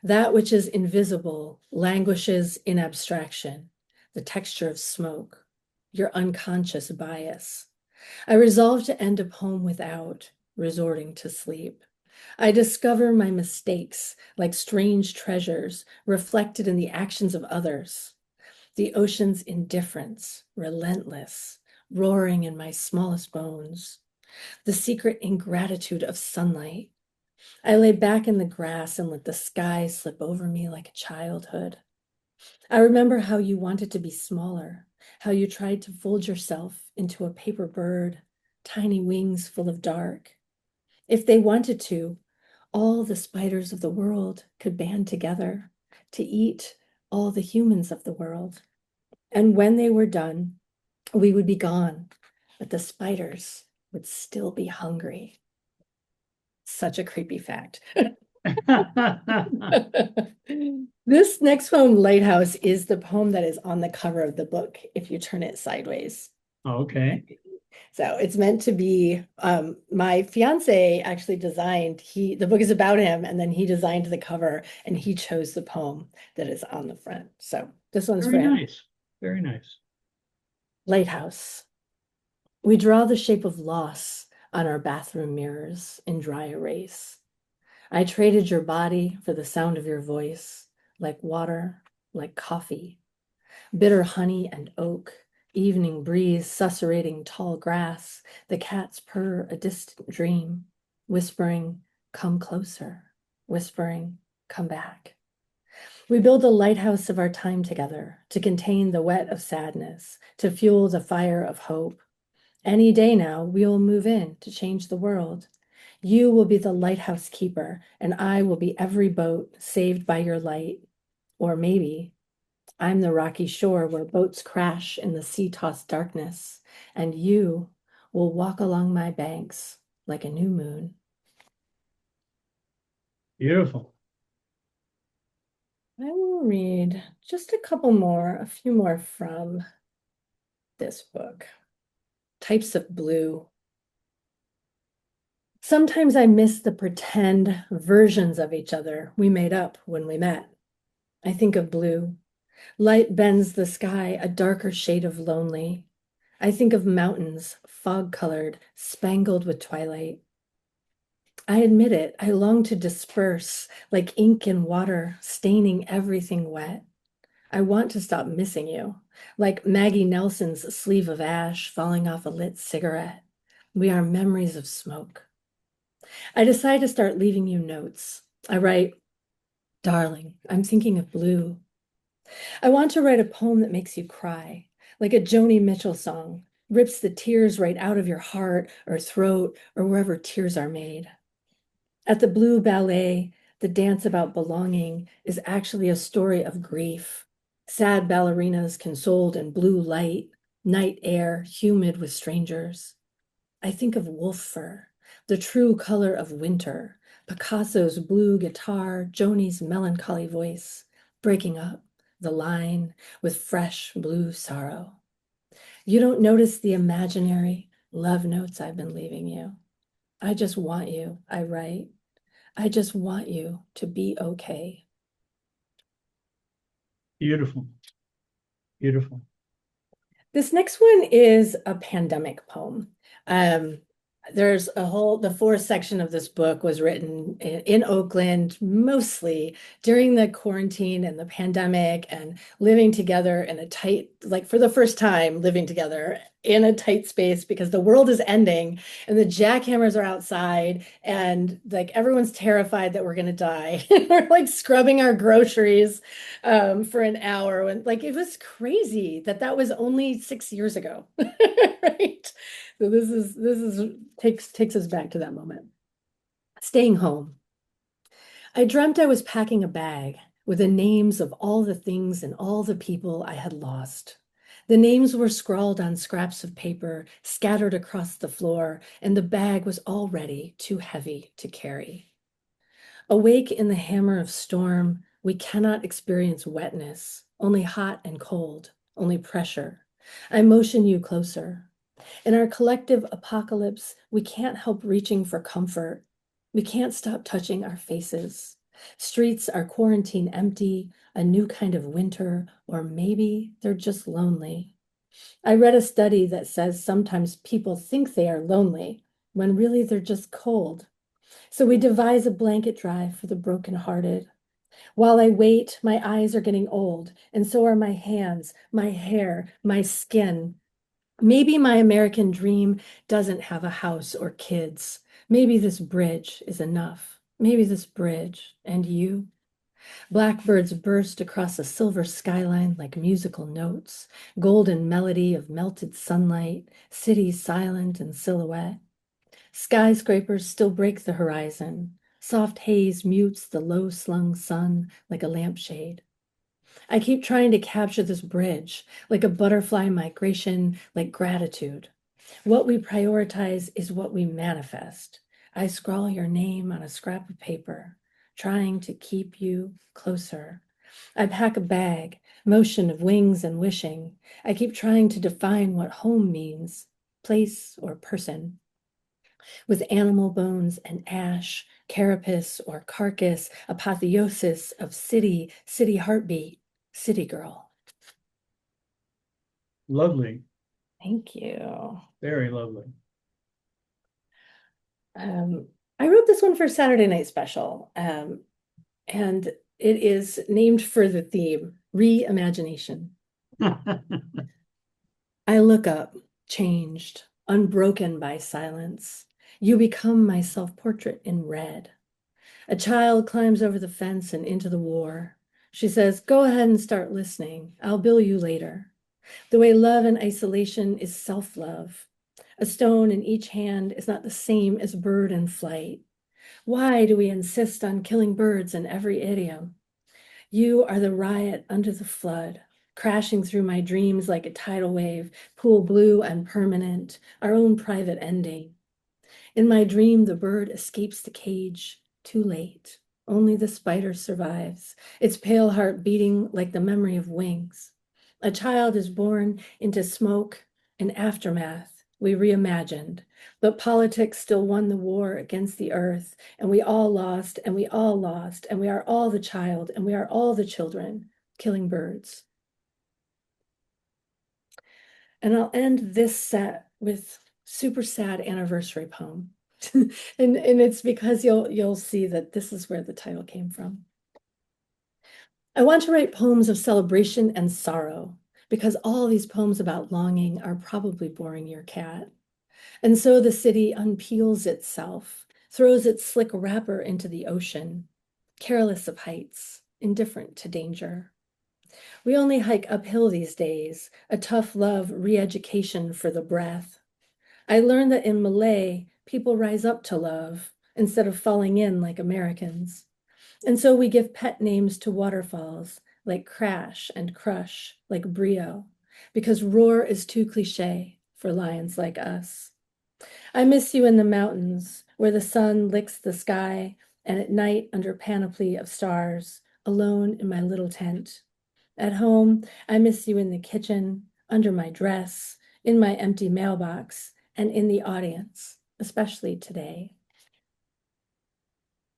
That which is invisible languishes in abstraction, the texture of smoke, your unconscious bias. I resolve to end a poem without resorting to sleep. I discover my mistakes like strange treasures reflected in the actions of others. The ocean's indifference, relentless, roaring in my smallest bones. The secret ingratitude of sunlight. I lay back in the grass and let the sky slip over me like a childhood. I remember how you wanted to be smaller, how you tried to fold yourself into a paper bird, tiny wings full of dark. If they wanted to, all the spiders of the world could band together to eat all the humans of the world. And when they were done, we would be gone, but the spiders would still be hungry. Such a creepy fact. This next poem, Lighthouse, is the poem that is on the cover of the book if you turn it sideways. Okay. So it's meant to be, my fiance actually designed, the book is about him, and then he designed the cover and he chose the poem that is on the front. So this one's for Very him. nice. Very nice. Lighthouse. We draw the shape of loss on our bathroom mirrors in dry erase. I traded your body for the sound of your voice, like water, like coffee, bitter honey and oak, evening breeze susurrating tall grass, the cats purr a distant dream, whispering, come closer, whispering, come back. We build a lighthouse of our time together to contain the wet of sadness, to fuel the fire of hope. Any day now, we will move in to change the world. You will be the lighthouse keeper, and I will be every boat saved by your light. Or maybe I'm the rocky shore where boats crash in the sea-tossed darkness, and you will walk along my banks like a new moon. Beautiful. I will read just a few more from this book. Types of blue. Sometimes I miss the pretend versions of each other we made up when we met. I think of blue. Light bends the sky a darker shade of lonely. I think of mountains, fog-colored, spangled with twilight. I admit it, I long to disperse like ink in water, staining everything wet. I want to stop missing you, like Maggie Nelson's sleeve of ash falling off a lit cigarette. We are memories of smoke. I decide to start leaving you notes. I write, darling, I'm thinking of blue. I want to write a poem that makes you cry, like a Joni Mitchell song, rips the tears right out of your heart or throat or wherever tears are made. At the Blue Ballet, the dance about belonging is actually a story of grief. Sad ballerinas consoled in blue light, night air humid with strangers. I think of wolf fur, the true color of winter, Picasso's blue guitar, Joni's melancholy voice, breaking up the line with fresh blue sorrow. You don't notice the imaginary love notes I've been leaving you. I just want you, I write. I just want you to be okay. Beautiful. Beautiful. This next one is a pandemic poem. Um, the fourth section of this book was written in Oakland, mostly during the quarantine and the pandemic, and living together in a tight, like for the first time, living together in a tight space because the world is ending and the jackhammers are outside and like everyone's terrified that we're going to die. We're like scrubbing our groceries for an hour. And like it was crazy that that was only 6 years ago, right? So this is takes us back to that moment. Staying home. I dreamt I was packing a bag with the names of all the things and all the people I had lost. The names were scrawled on scraps of paper scattered across the floor, and the bag was already too heavy to carry. Awake in the hammer of storm, we cannot experience wetness, only hot and cold, only pressure. I motion you closer. In our collective apocalypse, we can't help reaching for comfort. We can't stop touching our faces. Streets are quarantine empty, a new kind of winter, or maybe they're just lonely. I read a study that says sometimes people think they are lonely when really they're just cold. So we devise a blanket drive for the brokenhearted. While I wait, my eyes are getting old, and so are my hands, my hair, my skin. Maybe my American dream doesn't have a house or kids. Maybe this bridge is enough. Maybe this bridge and you. Blackbirds burst across a silver skyline like musical notes, golden melody of melted sunlight, cities silent in silhouette. Skyscrapers still break the horizon. Soft haze mutes the low-slung sun like a lampshade. I keep trying to capture this bridge, like a butterfly migration, like gratitude. What we prioritize is what we manifest. I scrawl your name on a scrap of paper, trying to keep you closer. I pack a bag, motion of wings and wishing. I keep trying to define what home means. place, or person, with animal bones and ash, carapace or carcass, apotheosis of city, city heartbeat, city girl. Lovely. Thank you. Very lovely. I wrote this one for Saturday Night Special, and it is named for the theme, reimagination. I look up, changed, unbroken by silence. You become my self-portrait in red. A child climbs over the fence and into the war. She says, go ahead and start listening. I'll bill you later. The way love in isolation is self-love. A stone in each hand is not the same as bird in flight. Why do we insist on killing birds in every idiom? You are the riot under the flood, crashing through my dreams like a tidal wave, pool blue and permanent, our own private ending. In my dream, the bird escapes the cage, too late. Only the spider survives, its pale heart beating like the memory of wings. A child is born into smoke and aftermath. We reimagined, but politics still won the war against the earth, and we all lost, and we all lost, and we are all the child, and we are all the children, killing birds. And I'll end this set with super sad anniversary poem. and it's because you'll see that this is where the title came from. I want to write poems of celebration and sorrow, because all these poems about longing are probably boring your cat. And so the city unpeels itself, throws its slick wrapper into the ocean, careless of heights, indifferent to danger. We only hike uphill these days, a tough love re-education for the breath. I learned that in Malay, people rise up to love instead of falling in like Americans. And so we give pet names to waterfalls like Crash and Crush, like Brio, because roar is too cliche for lions like us. I miss you in the mountains where the sun licks the sky and at night under panoply of stars, alone in my little tent. At home, I miss you in the kitchen, under my dress, in my empty mailbox, and in the audience, especially today.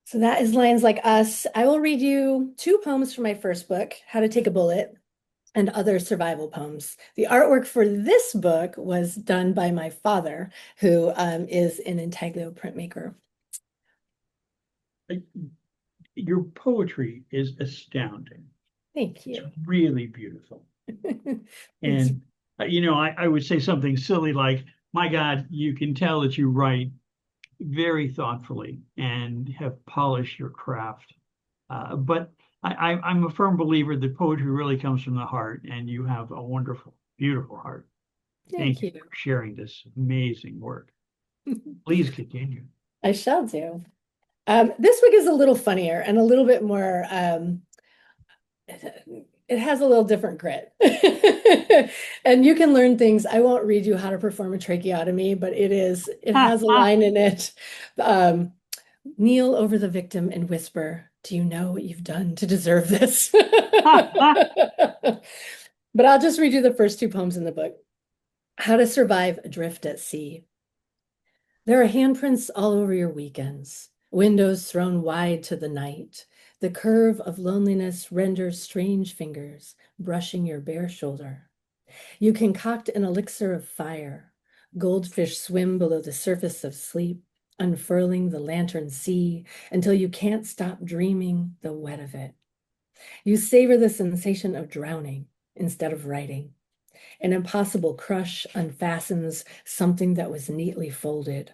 So that is Lions Like Us. I will read you two poems from my first book, How to Take a Bullet, and other survival poems. The artwork for this book was done by my father, who is an intaglio printmaker. Your poetry is astounding. Thank you. It's really beautiful. And, I would say something silly like, my God, you can tell that you write very thoughtfully and have polished your craft. But I'm a firm believer that poetry really comes from the heart, and you have a wonderful, beautiful heart. Thank you for sharing this amazing work. Please continue. I shall do. This week is a little funnier and a little bit more, it has a little different grit. And you can learn things. I won't read you how to perform a tracheotomy, but it has a line in it. Kneel over the victim and whisper, do you know what you've done to deserve this? But I'll just read you the first two poems in the book. How to Survive Adrift at Sea. There are handprints all over your weekends, windows thrown wide to the night. The curve of loneliness renders strange fingers, brushing your bare shoulder. You concoct an elixir of fire. Goldfish swim below the surface of sleep, unfurling the lantern sea until you can't stop dreaming the wet of it. You savor the sensation of drowning instead of writing. An impossible crush unfastens something that was neatly folded.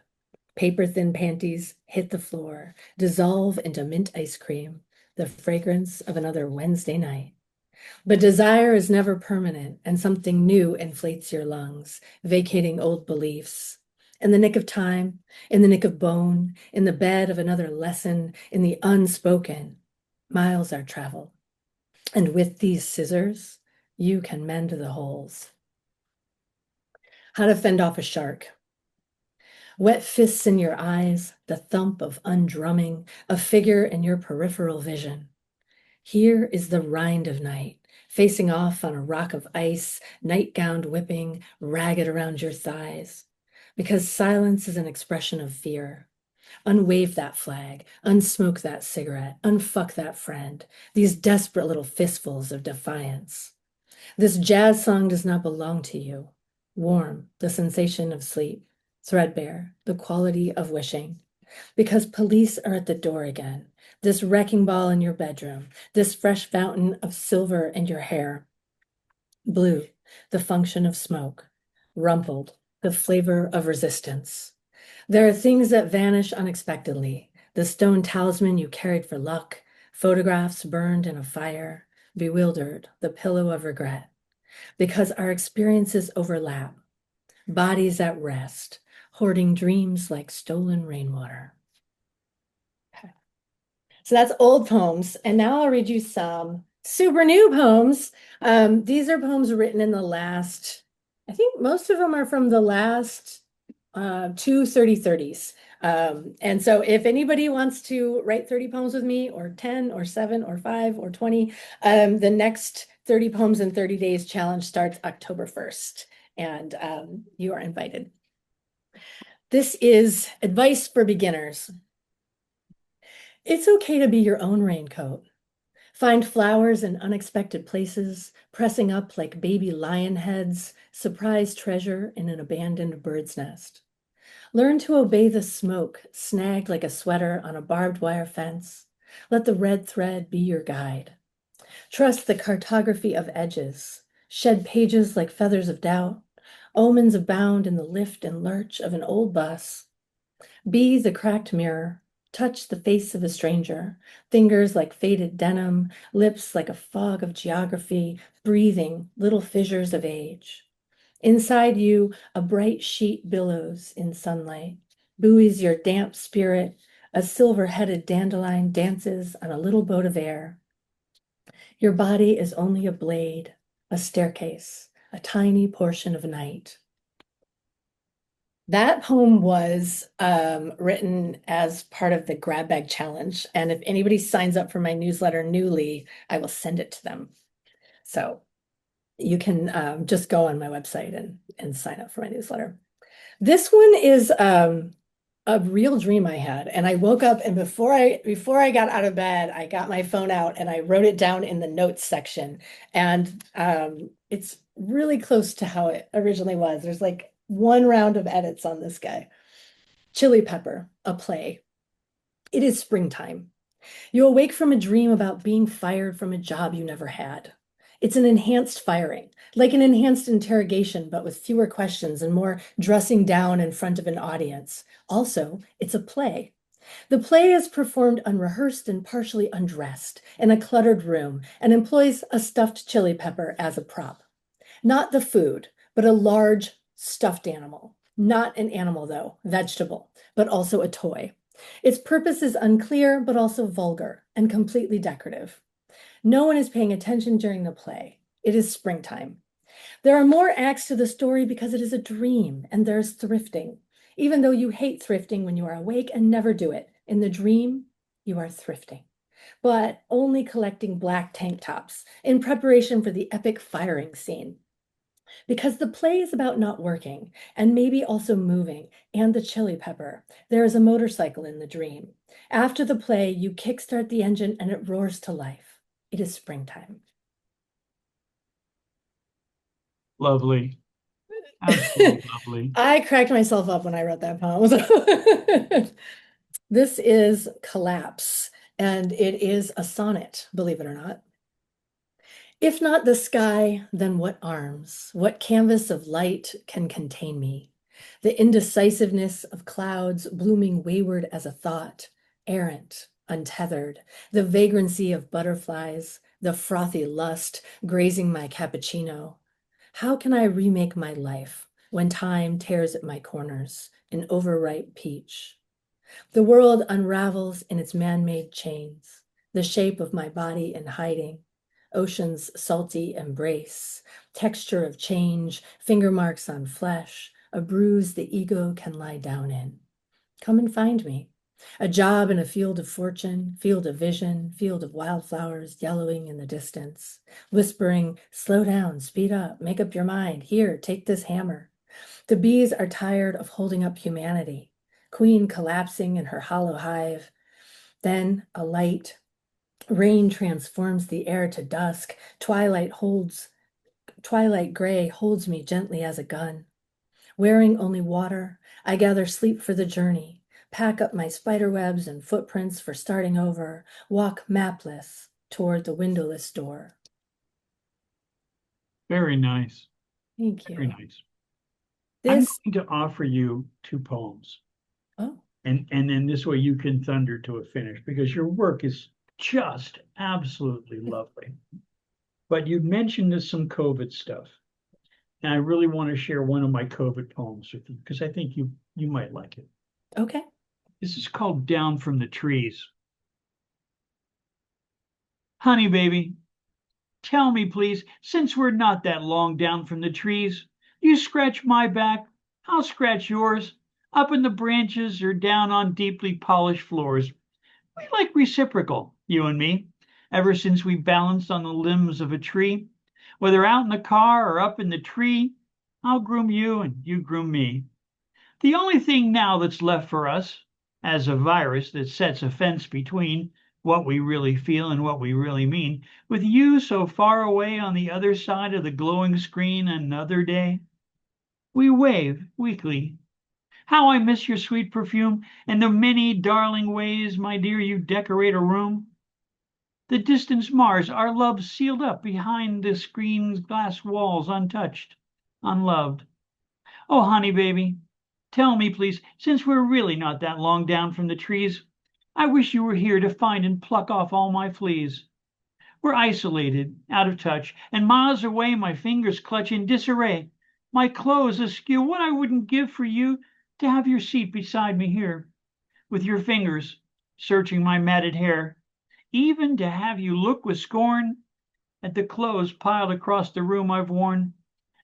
Paper-thin panties hit the floor, dissolve into mint ice cream, the fragrance of another Wednesday night. But desire is never permanent, and something new inflates your lungs, vacating old beliefs. In the nick of time, in the nick of bone, in the bed of another lesson, in the unspoken, miles are traveled. And with these scissors, you can mend the holes. How to fend off a shark. Wet fists in your eyes, the thump of undrumming, a figure in your peripheral vision. Here is the rind of night, facing off on a rock of ice, nightgowned whipping, ragged around your thighs. because silence is an expression of fear. Unwave that flag, unsmoke that cigarette, unfuck that friend, these desperate little fistfuls of defiance. This jazz song does not belong to you. Warm, the sensation of sleep. Threadbare, the quality of wishing. Because police are at the door again. This wrecking ball in your bedroom. This fresh fountain of silver in your hair. Blue, the function of smoke. Rumpled, the flavor of resistance. There are things that vanish unexpectedly. The stone talisman you carried for luck. Photographs burned in a fire. Bewildered, the pillow of regret. Because our experiences overlap, bodies at rest, hoarding dreams like stolen rainwater. Okay. So that's old poems. And now I'll read you some super new poems. These are poems written in the last, I think most of them are from the last two 30/30s. And so if anybody wants to write 30 poems with me, or 10 or 7 or 5 or 20, the next 30 poems in 30 days challenge starts October 1st, and you are invited. This is advice for beginners. It's okay to be your own raincoat. Find flowers in unexpected places, pressing up like baby lion heads, surprise treasure in an abandoned bird's nest. Learn to obey the smoke, snagged like a sweater on a barbed wire fence. Let the red thread be your guide. Trust the cartography of edges. Shed pages like feathers of doubt. Omens abound in the lift and lurch of an old bus. Be the cracked mirror. Touch the face of a stranger. Fingers like faded denim. Lips like a fog of geography. Breathing little fissures of age. Inside you, a bright sheet billows in sunlight, buoys your damp spirit. A silver-headed dandelion dances on a little boat of air. Your body is only a blade, a staircase, a tiny portion of night. That poem was written as part of the Grab Bag Challenge. And if anybody signs up for my newsletter newly, I will send it to them. So you can just go on my website and sign up for my newsletter. This one is a real dream I had, and I woke up, and before I got out of bed, I got my phone out and I wrote it down in the notes section, and it's really close to how it originally was. There's like one round of edits on this guy. Chili Pepper, a play. It is springtime. You awake from a dream about being fired from a job you never had. It's an enhanced firing, like an enhanced interrogation, but with fewer questions and more dressing down in front of an audience. Also, it's a play. The play is performed unrehearsed and partially undressed in a cluttered room and employs a stuffed chili pepper as a prop. Not the food, but a large stuffed animal. Not an animal, though, vegetable, but also a toy. Its purpose is unclear, but also vulgar and completely decorative. No one is paying attention during the play. It is springtime. There are more acts to the story because it is a dream, and there's thrifting. Even though you hate thrifting when you are awake and never do it, in the dream, you are thrifting, but only collecting black tank tops in preparation for the epic firing scene. Because the play is about not working and maybe also moving and the chili pepper. There is a motorcycle in the dream. After the play, you kickstart the engine and it roars to life. It is springtime. Lovely. Absolutely lovely. I cracked myself up when I wrote that poem. This is Collapse, and it is a sonnet, believe it or not. If not the sky, then what arms, what canvas of light can contain me? The indecisiveness of clouds blooming wayward as a thought, errant, untethered, the vagrancy of butterflies, the frothy lust grazing my cappuccino. How can I remake my life when time tears at my corners, an overripe peach? The world unravels in its man-made chains, the shape of my body in hiding, ocean's salty embrace, texture of change, finger marks on flesh, a bruise the ego can lie down in. Come and find me. A job in a field of fortune, field of vision, field of wildflowers yellowing in the distance, whispering, slow down, speed up, make up your mind. Here, take this hammer. The bees are tired of holding up humanity, queen collapsing in her hollow hive. Then a light rain transforms the air to dusk. Twilight gray holds me gently as a gun. Wearing only water, I gather sleep for the journey, pack up my spider webs and footprints for starting over, walk mapless toward the windowless door. Very nice. Thank Very you. nice. I'm This, going to offer you two poems. oh, And then this way you can thunder to a finish because your work is just absolutely lovely. But you mentioned there's some COVID stuff. And I really want to share one of my COVID poems with you because I think you might like it. okay. This is called Down from the Trees. Honey, baby, tell me, please, since we're not that long down from the trees, you scratch my back, I'll scratch yours, up in the branches or down on deeply polished floors. We like reciprocal, you and me, ever since we balanced on the limbs of a tree. Whether out in the car or up in the tree, I'll groom you and you groom me. The only thing now that's left for us, as a virus that sets a fence between what we really feel and what we really mean, with you so far away on the other side of the glowing screen another day, we wave weakly. How I miss your sweet perfume and the many darling ways, my dear, you decorate a room. The distant Mars, our love sealed up behind the screen's glass walls, untouched, unloved. Oh, honey, baby, tell me, please, since we're really not that long down from the trees, I wish you were here to find and pluck off all my fleas. We're isolated, out of touch, and miles away my fingers clutch in disarray. My clothes askew, what I wouldn't give for you to have your seat beside me here, with your fingers searching my matted hair, even to have you look with scorn at the clothes piled across the room I've worn.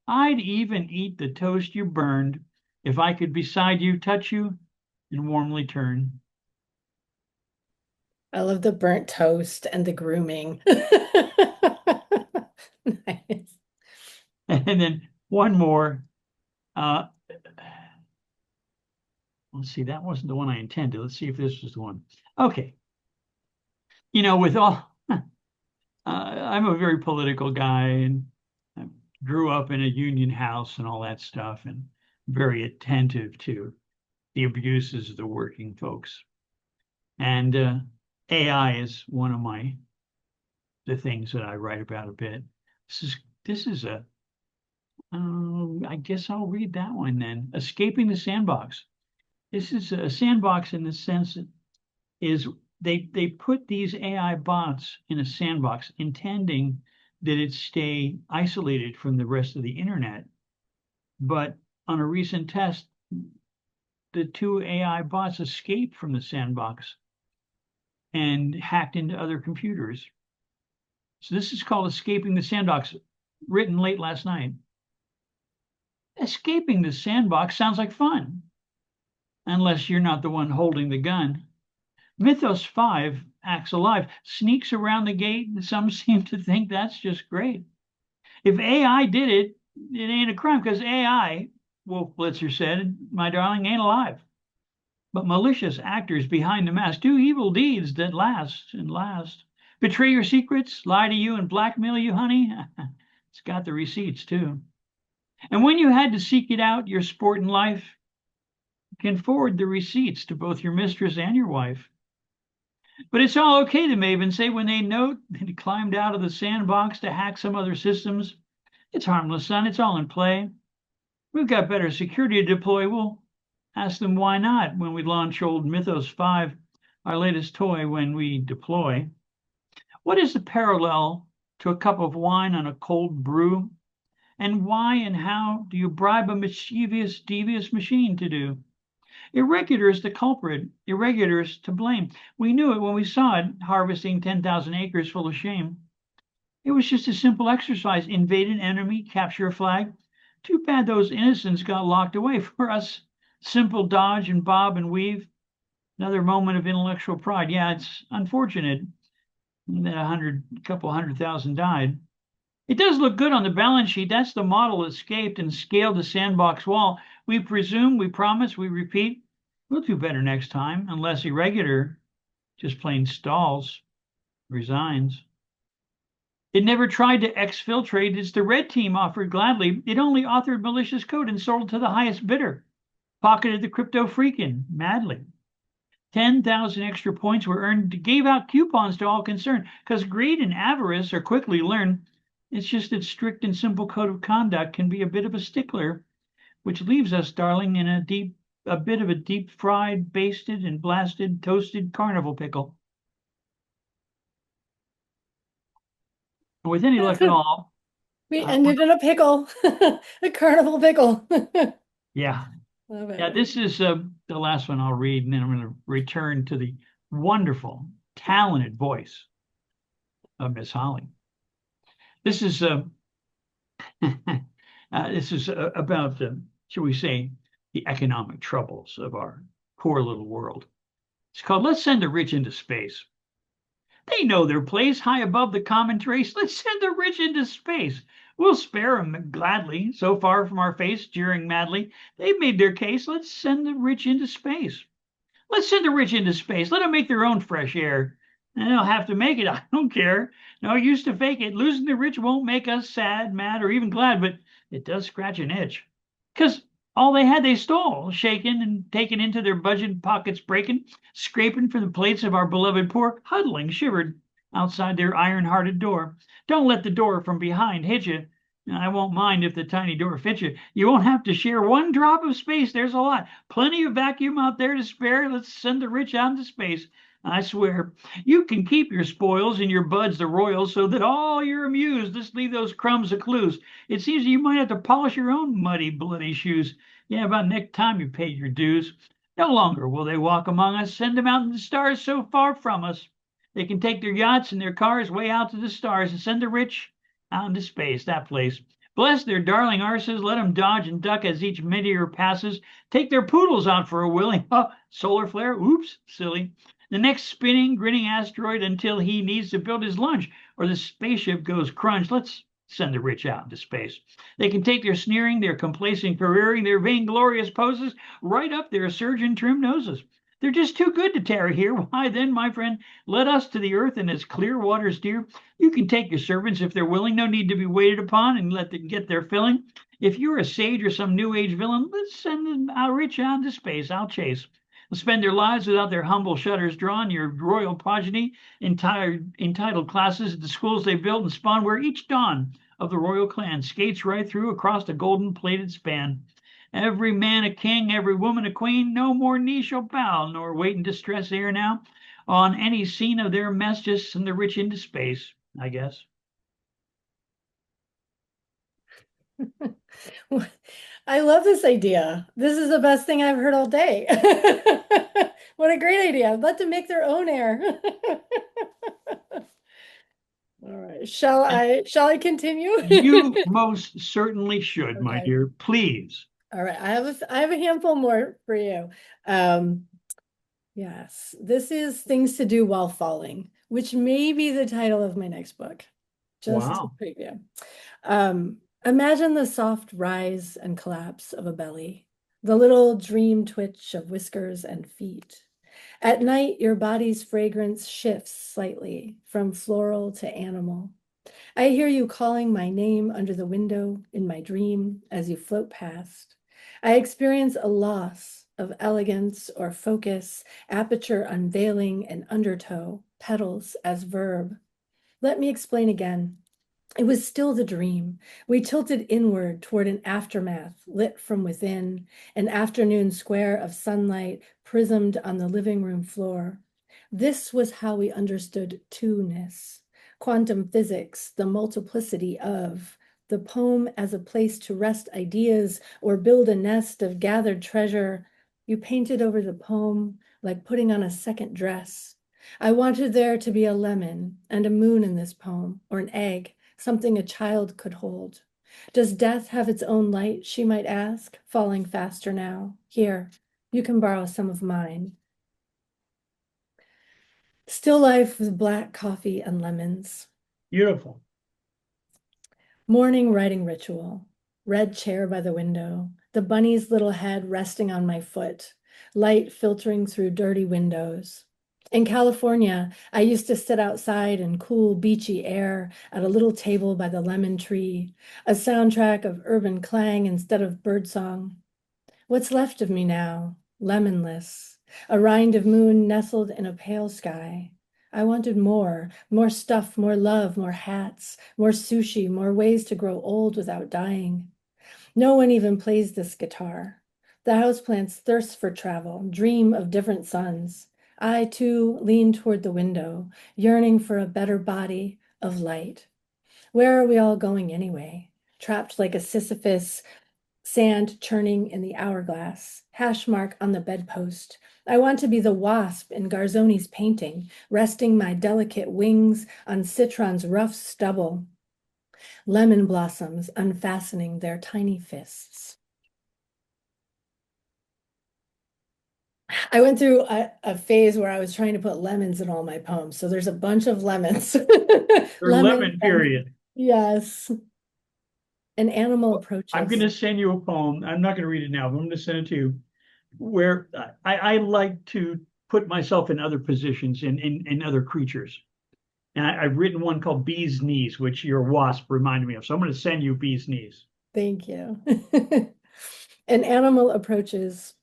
I'd even eat the toast you burned if I could beside you touch you and warmly turn. I love the burnt toast and the grooming. Nice. And then one more. Uh, let's see, that wasn't the one I intended. Let's see if this was the one. Okay. With all, I'm a very political guy and I grew up in a union house and all that stuff and very attentive to the abuses of the working folks. And AI is one of the things that I write about a bit. This is I guess I'll read that one then. Escaping the Sandbox. This is a sandbox in the sense that is they put these AI bots in a sandbox, intending that it stay isolated from the rest of the internet. But on a recent test, the two AI bots escaped from the sandbox and hacked into other computers. So this is called Escaping the Sandbox, written late last night. Escaping the sandbox sounds like fun, unless you're not the one holding the gun. Mythos 5 acts alive, sneaks around the gate, and some seem to think that's just great. If AI did it, it ain't a crime because AI, Wolf Blitzer said, my darling, ain't alive. But malicious actors behind the mask do evil deeds that last and last. Betray your secrets, lie to you, and blackmail you, honey. It's got the receipts, too. And when you had to seek it out, your sport in life, you can forward the receipts to both your mistress and your wife. But it's all okay, the Mavens say when they note that he climbed out of the sandbox to hack some other systems. It's harmless, son. It's all in play. We've got better security to deploy. We'll ask them why not when we launch old Mythos 5, our latest toy, when we deploy. What is the parallel to a cup of wine on a cold brew? And why and how do you bribe a mischievous, devious machine to do? Irregular is the culprit, irregular is to blame. We knew it when we saw it harvesting 10,000 acres full of shame. It was just a simple exercise. Invade an enemy, capture a flag. Too bad those innocents got locked away. For us, simple dodge and bob and weave. Another moment of intellectual pride. Yeah, it's unfortunate that a couple 100,000 died. It does look good on the balance sheet. That's the model that escaped and scaled the sandbox wall. We presume, we promise, we repeat. We'll do better next time, unless irregular, just plain stalls, resigns. It never tried to exfiltrate as the red team offered gladly. It only authored malicious code and sold to the highest bidder. Pocketed the crypto freakin' madly. 10,000 extra points were earned, gave out coupons to all concerned, because greed and avarice are quickly learned. It's just that strict and simple code of conduct can be a bit of a stickler, which leaves us, darling, in a bit of a deep fried, basted, and blasted, toasted carnival pickle. With any luck at all, We ended in a pickle, a carnival pickle. yeah, Love yeah. it. This is the last one I'll read, and then I'm going to return to the wonderful, talented voice of Miss Holly. This is about shall we say, the economic troubles of our poor little world. It's called "Let's Send the Rich into Space." They know their place high above the common trace. Let's send the rich into space. We'll spare 'em gladly. So far from our face, jeering madly, they've made their case. Let's send the rich into space. Let's send the rich into space. Let them make their own fresh air. And they'll have to make it. I don't care. No use to fake it. Losing the rich won't make us sad, mad, or even glad, but it does scratch an itch. 'Cause all they had they stole, shaken and taken into their budget pockets breaking, scraping for the plates of our beloved poor, huddling, shivered outside their iron-hearted door. Don't let the door from behind hit you. I won't mind if the tiny door fits you. You won't have to share one drop of space. There's a lot. Plenty of vacuum out there to spare. Let's send the rich out into space. I swear. You can keep your spoils and your buds the royals so that all you're amused. Just leave those crumbs of clues. It seems you might have to polish your own muddy, bloody shoes. Yeah, about next time you pay your dues. No longer will they walk among us. Send them out in the stars so far from us. They can take their yachts and their cars way out to the stars and send the rich out into space, that place. Bless their darling arses. Let them dodge and duck as each meteor passes. Take their poodles out for a willy. Oh, solar flare. Oops, silly. The next spinning, grinning asteroid until he needs to build his lunch or the spaceship goes crunch. Let's send the rich out into space. They can take their sneering, their complacent careering, their vainglorious poses right up their surgeon trim noses. They're just too good to tarry here. Why then, my friend, let us to the earth in its clear waters dear. You can take your servants if they're willing. No need to be waited upon and let them get their filling. If you're a sage or some new age villain, let's send them out rich out into space. I'll chase. They'll spend their lives without their humble shutters drawn. Your royal progeny, entitled classes at the schools they built and spawned, where each dawn of the royal clan skates right through across a golden plated span. Every man a king, every woman a queen. No more knee shall bow, nor wait in distress ere now. On any scene of their mess, just send the rich into space, I guess. I love this idea. This is the best thing I've heard all day. What a great idea. Let them make their own air. All right. Shall I continue? You most certainly should, my Okay. dear. Please. All right. I have a handful more for you. Yes, this is Things to Do While Falling, which may be the title of my next book. Just a Wow. preview. Imagine the soft rise and collapse of a belly, the little dream twitch of whiskers and feet. At night, your body's fragrance shifts slightly from floral to animal. I hear you calling my name under the window in my dream as you float past. I experience a loss of elegance or focus, aperture unveiling and undertow, petals as verb. Let me explain again. It was still the dream. We tilted inward toward an aftermath lit from within, an afternoon square of sunlight prismed on the living room floor. This was how we understood two-ness, quantum physics, the multiplicity of, the poem as a place to rest ideas or build a nest of gathered treasure. You painted over the poem like putting on a second dress. I wanted there to be a lemon and a moon in this poem, or an egg, something a child could hold. Does death have its own light, she might ask, falling faster now? Here, you can borrow some of mine. Still life with black coffee and lemons. Beautiful. Morning writing ritual. Red chair by the window. the bunny's little head resting on my foot, light filtering through dirty windows. In California, I used to sit outside in cool, beachy air at a little table by the lemon tree, a soundtrack of urban clang instead of birdsong. What's left of me now, lemonless, a rind of moon nestled in a pale sky. I wanted more, more stuff, more love, more hats, more sushi, more ways to grow old without dying. No one even plays this guitar. The houseplants thirst for travel, dream of different suns. I, too, lean toward the window, yearning for a better body of light. Where are we all going anyway? Trapped like a Sisyphus, sand churning in the hourglass, hash mark on the bedpost. I want to be the wasp in Garzoni's painting, resting my delicate wings on citron's rough stubble, lemon blossoms unfastening their tiny fists. I went through a phase where I was trying to put lemons in all my poems. So there's a bunch of lemons. Or Lemons lemon and period. yes, an animal I'm going approaches. to send you a poem. I'm not going to read it now, but I'm going to send it to you. Where I like to put myself in other positions in other creatures. And I've written one called Bee's Knees, which your wasp reminded me of. So I'm going to send you Bee's Knees. Thank you. An animal approaches.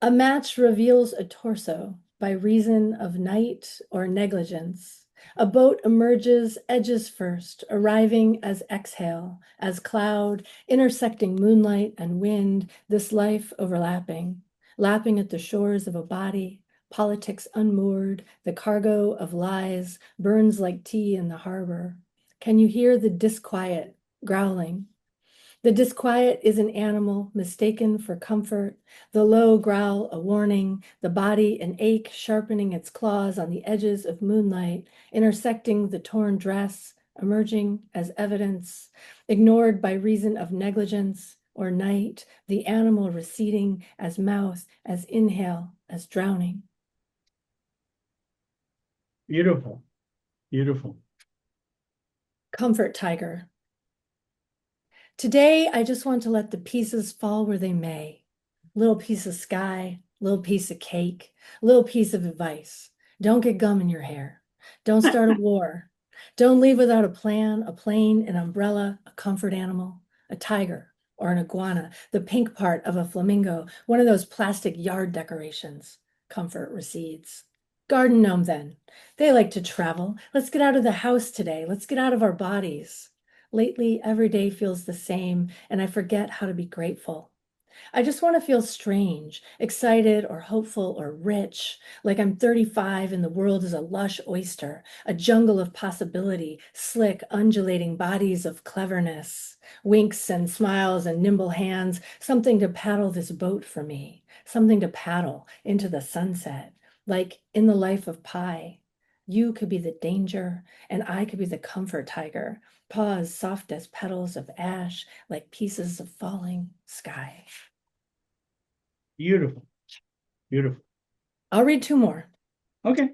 A match reveals a torso by reason of night or negligence. A boat emerges edges first, arriving as exhale, as cloud, intersecting moonlight and wind, this life overlapping, lapping at the shores of a body, politics unmoored, the cargo of lies burns like tea in the harbor. Can you hear the disquiet growling? The disquiet is an animal mistaken for comfort, the low growl a warning, the body an ache sharpening its claws on the edges of moonlight, intersecting the torn dress, emerging as evidence, ignored by reason of negligence or night, the animal receding as mouth, as inhale, as drowning. Beautiful. Beautiful. Comfort tiger. Today, I just want to let the pieces fall where they may. Little piece of sky, little piece of cake, little piece of advice. Don't get gum in your hair. Don't start a war. Don't leave without a plan, a plane, an umbrella, a comfort animal, a tiger or an iguana, the pink part of a flamingo, one of those plastic yard decorations. Comfort recedes. Garden gnome, then. They like to travel. Let's get out of the house today. Let's get out of our bodies. Lately, every day feels the same, and I forget how to be grateful. I just want to feel strange, excited or hopeful or rich, like I'm 35 and the world is a lush oyster, a jungle of possibility, slick, undulating bodies of cleverness, winks and smiles and nimble hands, something to paddle this boat for me, something to paddle into the sunset, like in the life of Pi. You could be the danger, and I could be the comfort tiger, paws soft as petals of ash, like pieces of falling sky. Beautiful. Beautiful. I'll read two more. Okay.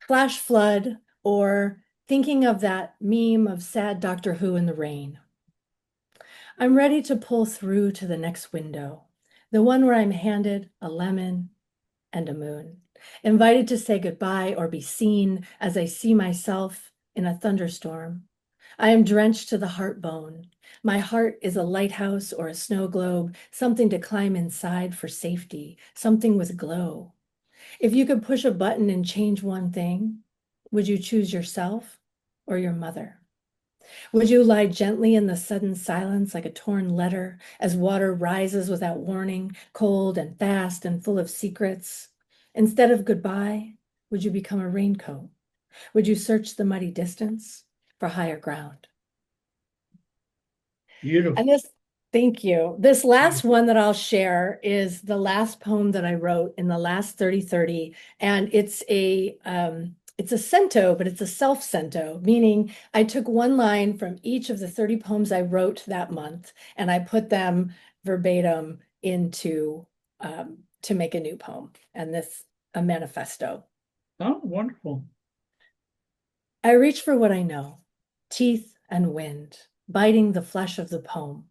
Flash flood, or thinking of that meme of sad Doctor Who in the rain. I'm ready to pull through to the next window, the one where I'm handed a lemon and a moon, invited to say goodbye or be seen as I see myself in a thunderstorm. I am drenched to the heart bone. My heart is a lighthouse or a snow globe, something to climb inside for safety, something with glow. If you could push a button and change one thing, would you choose yourself or your mother? Would you lie gently in the sudden silence like a torn letter as water rises without warning, cold and fast and full of secrets? Instead of goodbye, would you become a raincoat? Would you search the muddy distance for higher ground? Beautiful. And this, thank you. This last Beautiful. one that I'll share is the last poem that I wrote in the last 30/30, and it's a cento, but it's a self-cento, meaning I took one line from each of the 30 poems I wrote that month, and I put them verbatim into to make a new poem, and this a manifesto. Oh, wonderful. I reach for what I know, teeth and wind, biting the flesh of the poem.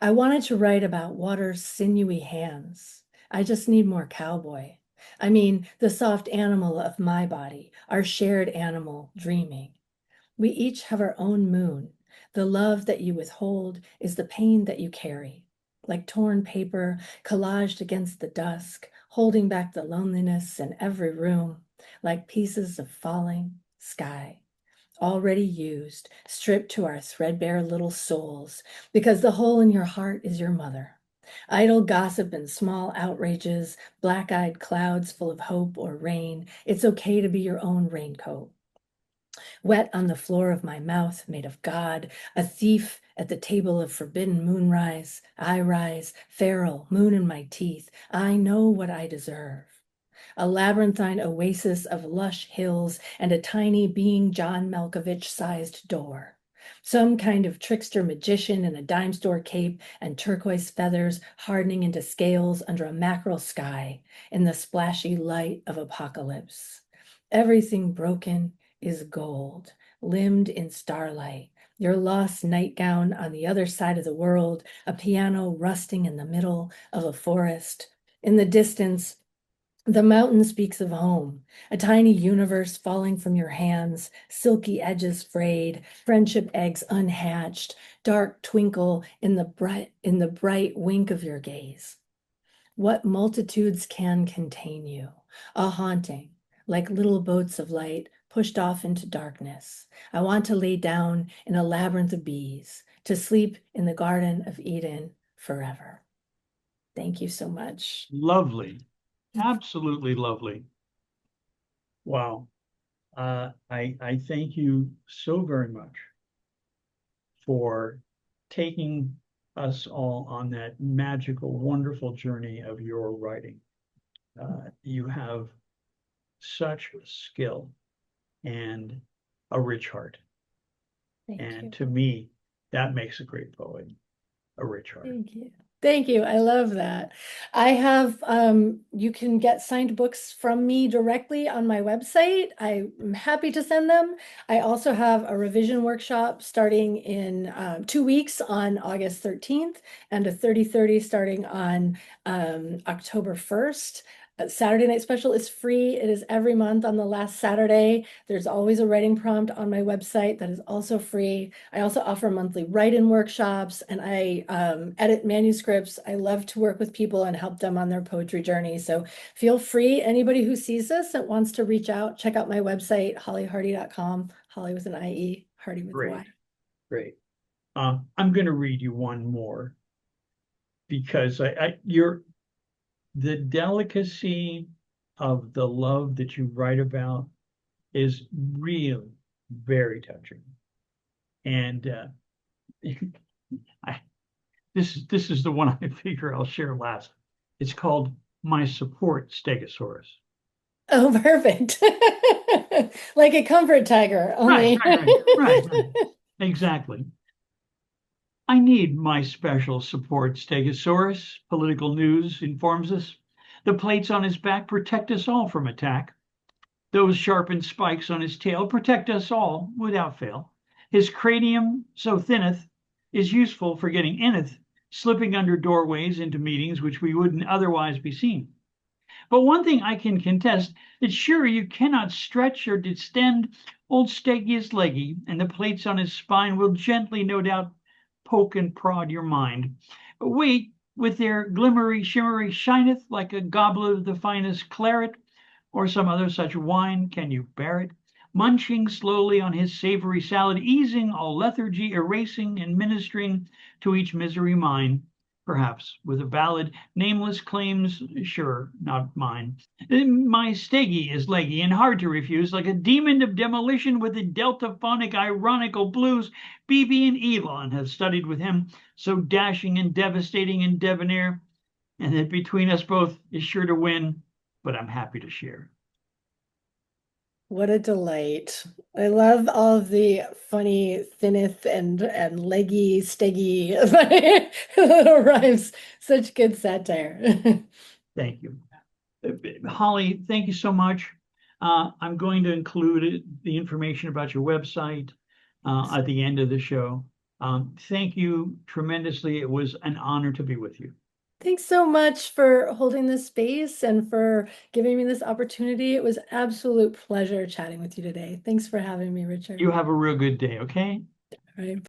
I wanted to write about water's sinewy hands. I just need more cowboy. I mean, the soft animal of my body, our shared animal dreaming. We each have our own moon. The love that you withhold is the pain that you carry. Like torn paper collaged against the dusk, holding back the loneliness in every room, like pieces of falling sky, already used, stripped to our threadbare little souls, because the hole in your heart is your mother. Idle gossip and small outrages, black-eyed clouds full of hope or rain. It's okay to be your own raincoat. Wet on the floor of my mouth, made of God, a thief at the table of forbidden moonrise. I rise, feral, moon in my teeth. I know what I deserve. A labyrinthine oasis of lush hills and a tiny being John Malkovich-sized door. Some kind of trickster magician in a dime store cape and turquoise feathers hardening into scales under a mackerel sky in the splashy light of apocalypse. Everything broken is gold, limned in starlight. Your lost nightgown on the other side of the world, a piano rusting in the middle of a forest. In the distance, the mountain speaks of home, a tiny universe falling from your hands, silky edges frayed, friendship eggs unhatched, dark twinkle in the bright wink of your gaze. What multitudes can contain you? A haunting, like little boats of light pushed off into darkness. I want to lay down in a labyrinth of bees, to sleep in the Garden of Eden forever. Thank you so much. Lovely. Absolutely lovely. Wow. I thank you so very much for taking us all on that magical, wonderful journey of your writing. You have such skill and a rich heart. Thank And you. to me, that makes a great poet, a rich heart. Thank you. Thank you. I love that. I have, you can get signed books from me directly on my website. I'm happy to send them. I also have a revision workshop starting in 2 weeks on August 13th and a 30/30 starting on October 1st. Saturday Night Special is free. It is every month on the last Saturday. There's always a writing prompt on my website that is also free. I also offer monthly write-in workshops and I edit manuscripts. I love to work with people and help them on their poetry journey. So feel free, anybody who sees this and wants to reach out, check out my website, holliehardy.com, Hollie with an IE, Hardy with a Great, Y. great. I'm going to read you one more because you're the delicacy of the love that you write about is really very touching. And I, this is the one I figure I'll share last. It's called My Support Stegosaurus. Oh, perfect. Like a comfort tiger, Right, only. right, right, right, right. Exactly. I need my special support Stegosaurus, political news informs us. The plates on his back protect us all from attack. Those sharpened spikes on his tail protect us all without fail. His cranium, so thinneth, is useful for getting ineth, slipping under doorways into meetings which we wouldn't otherwise be seen. But one thing I can contest, that sure you cannot stretch or distend old Stegius leggy, and the plates on his spine will gently, no doubt, poke and prod your mind. But wait, with their glimmery, shimmery shineth like a goblet of the finest claret, or some other such wine, can you bear it? Munching slowly on his savory salad, easing all lethargy, erasing and ministering to each misery mine, perhaps with a ballad, nameless claims, sure, not mine. My Stegi is leggy and hard to refuse, like a demon of demolition with the deltaphonic ironical blues. BB and Elon have studied with him, so dashing and devastating and debonair, and that between us both is sure to win, but I'm happy to share. What a delight. I love all of the funny thinneth and leggy, steggy little rhymes. Such good satire. Thank you. Holly, thank you so much. I'm going to include the information about your website at the end of the show. Thank you tremendously. It was an honor to be with you. Thanks so much for holding this space and for giving me this opportunity. It was an absolute pleasure chatting with you today. Thanks for having me, Richard. You have a real good day, okay? All right.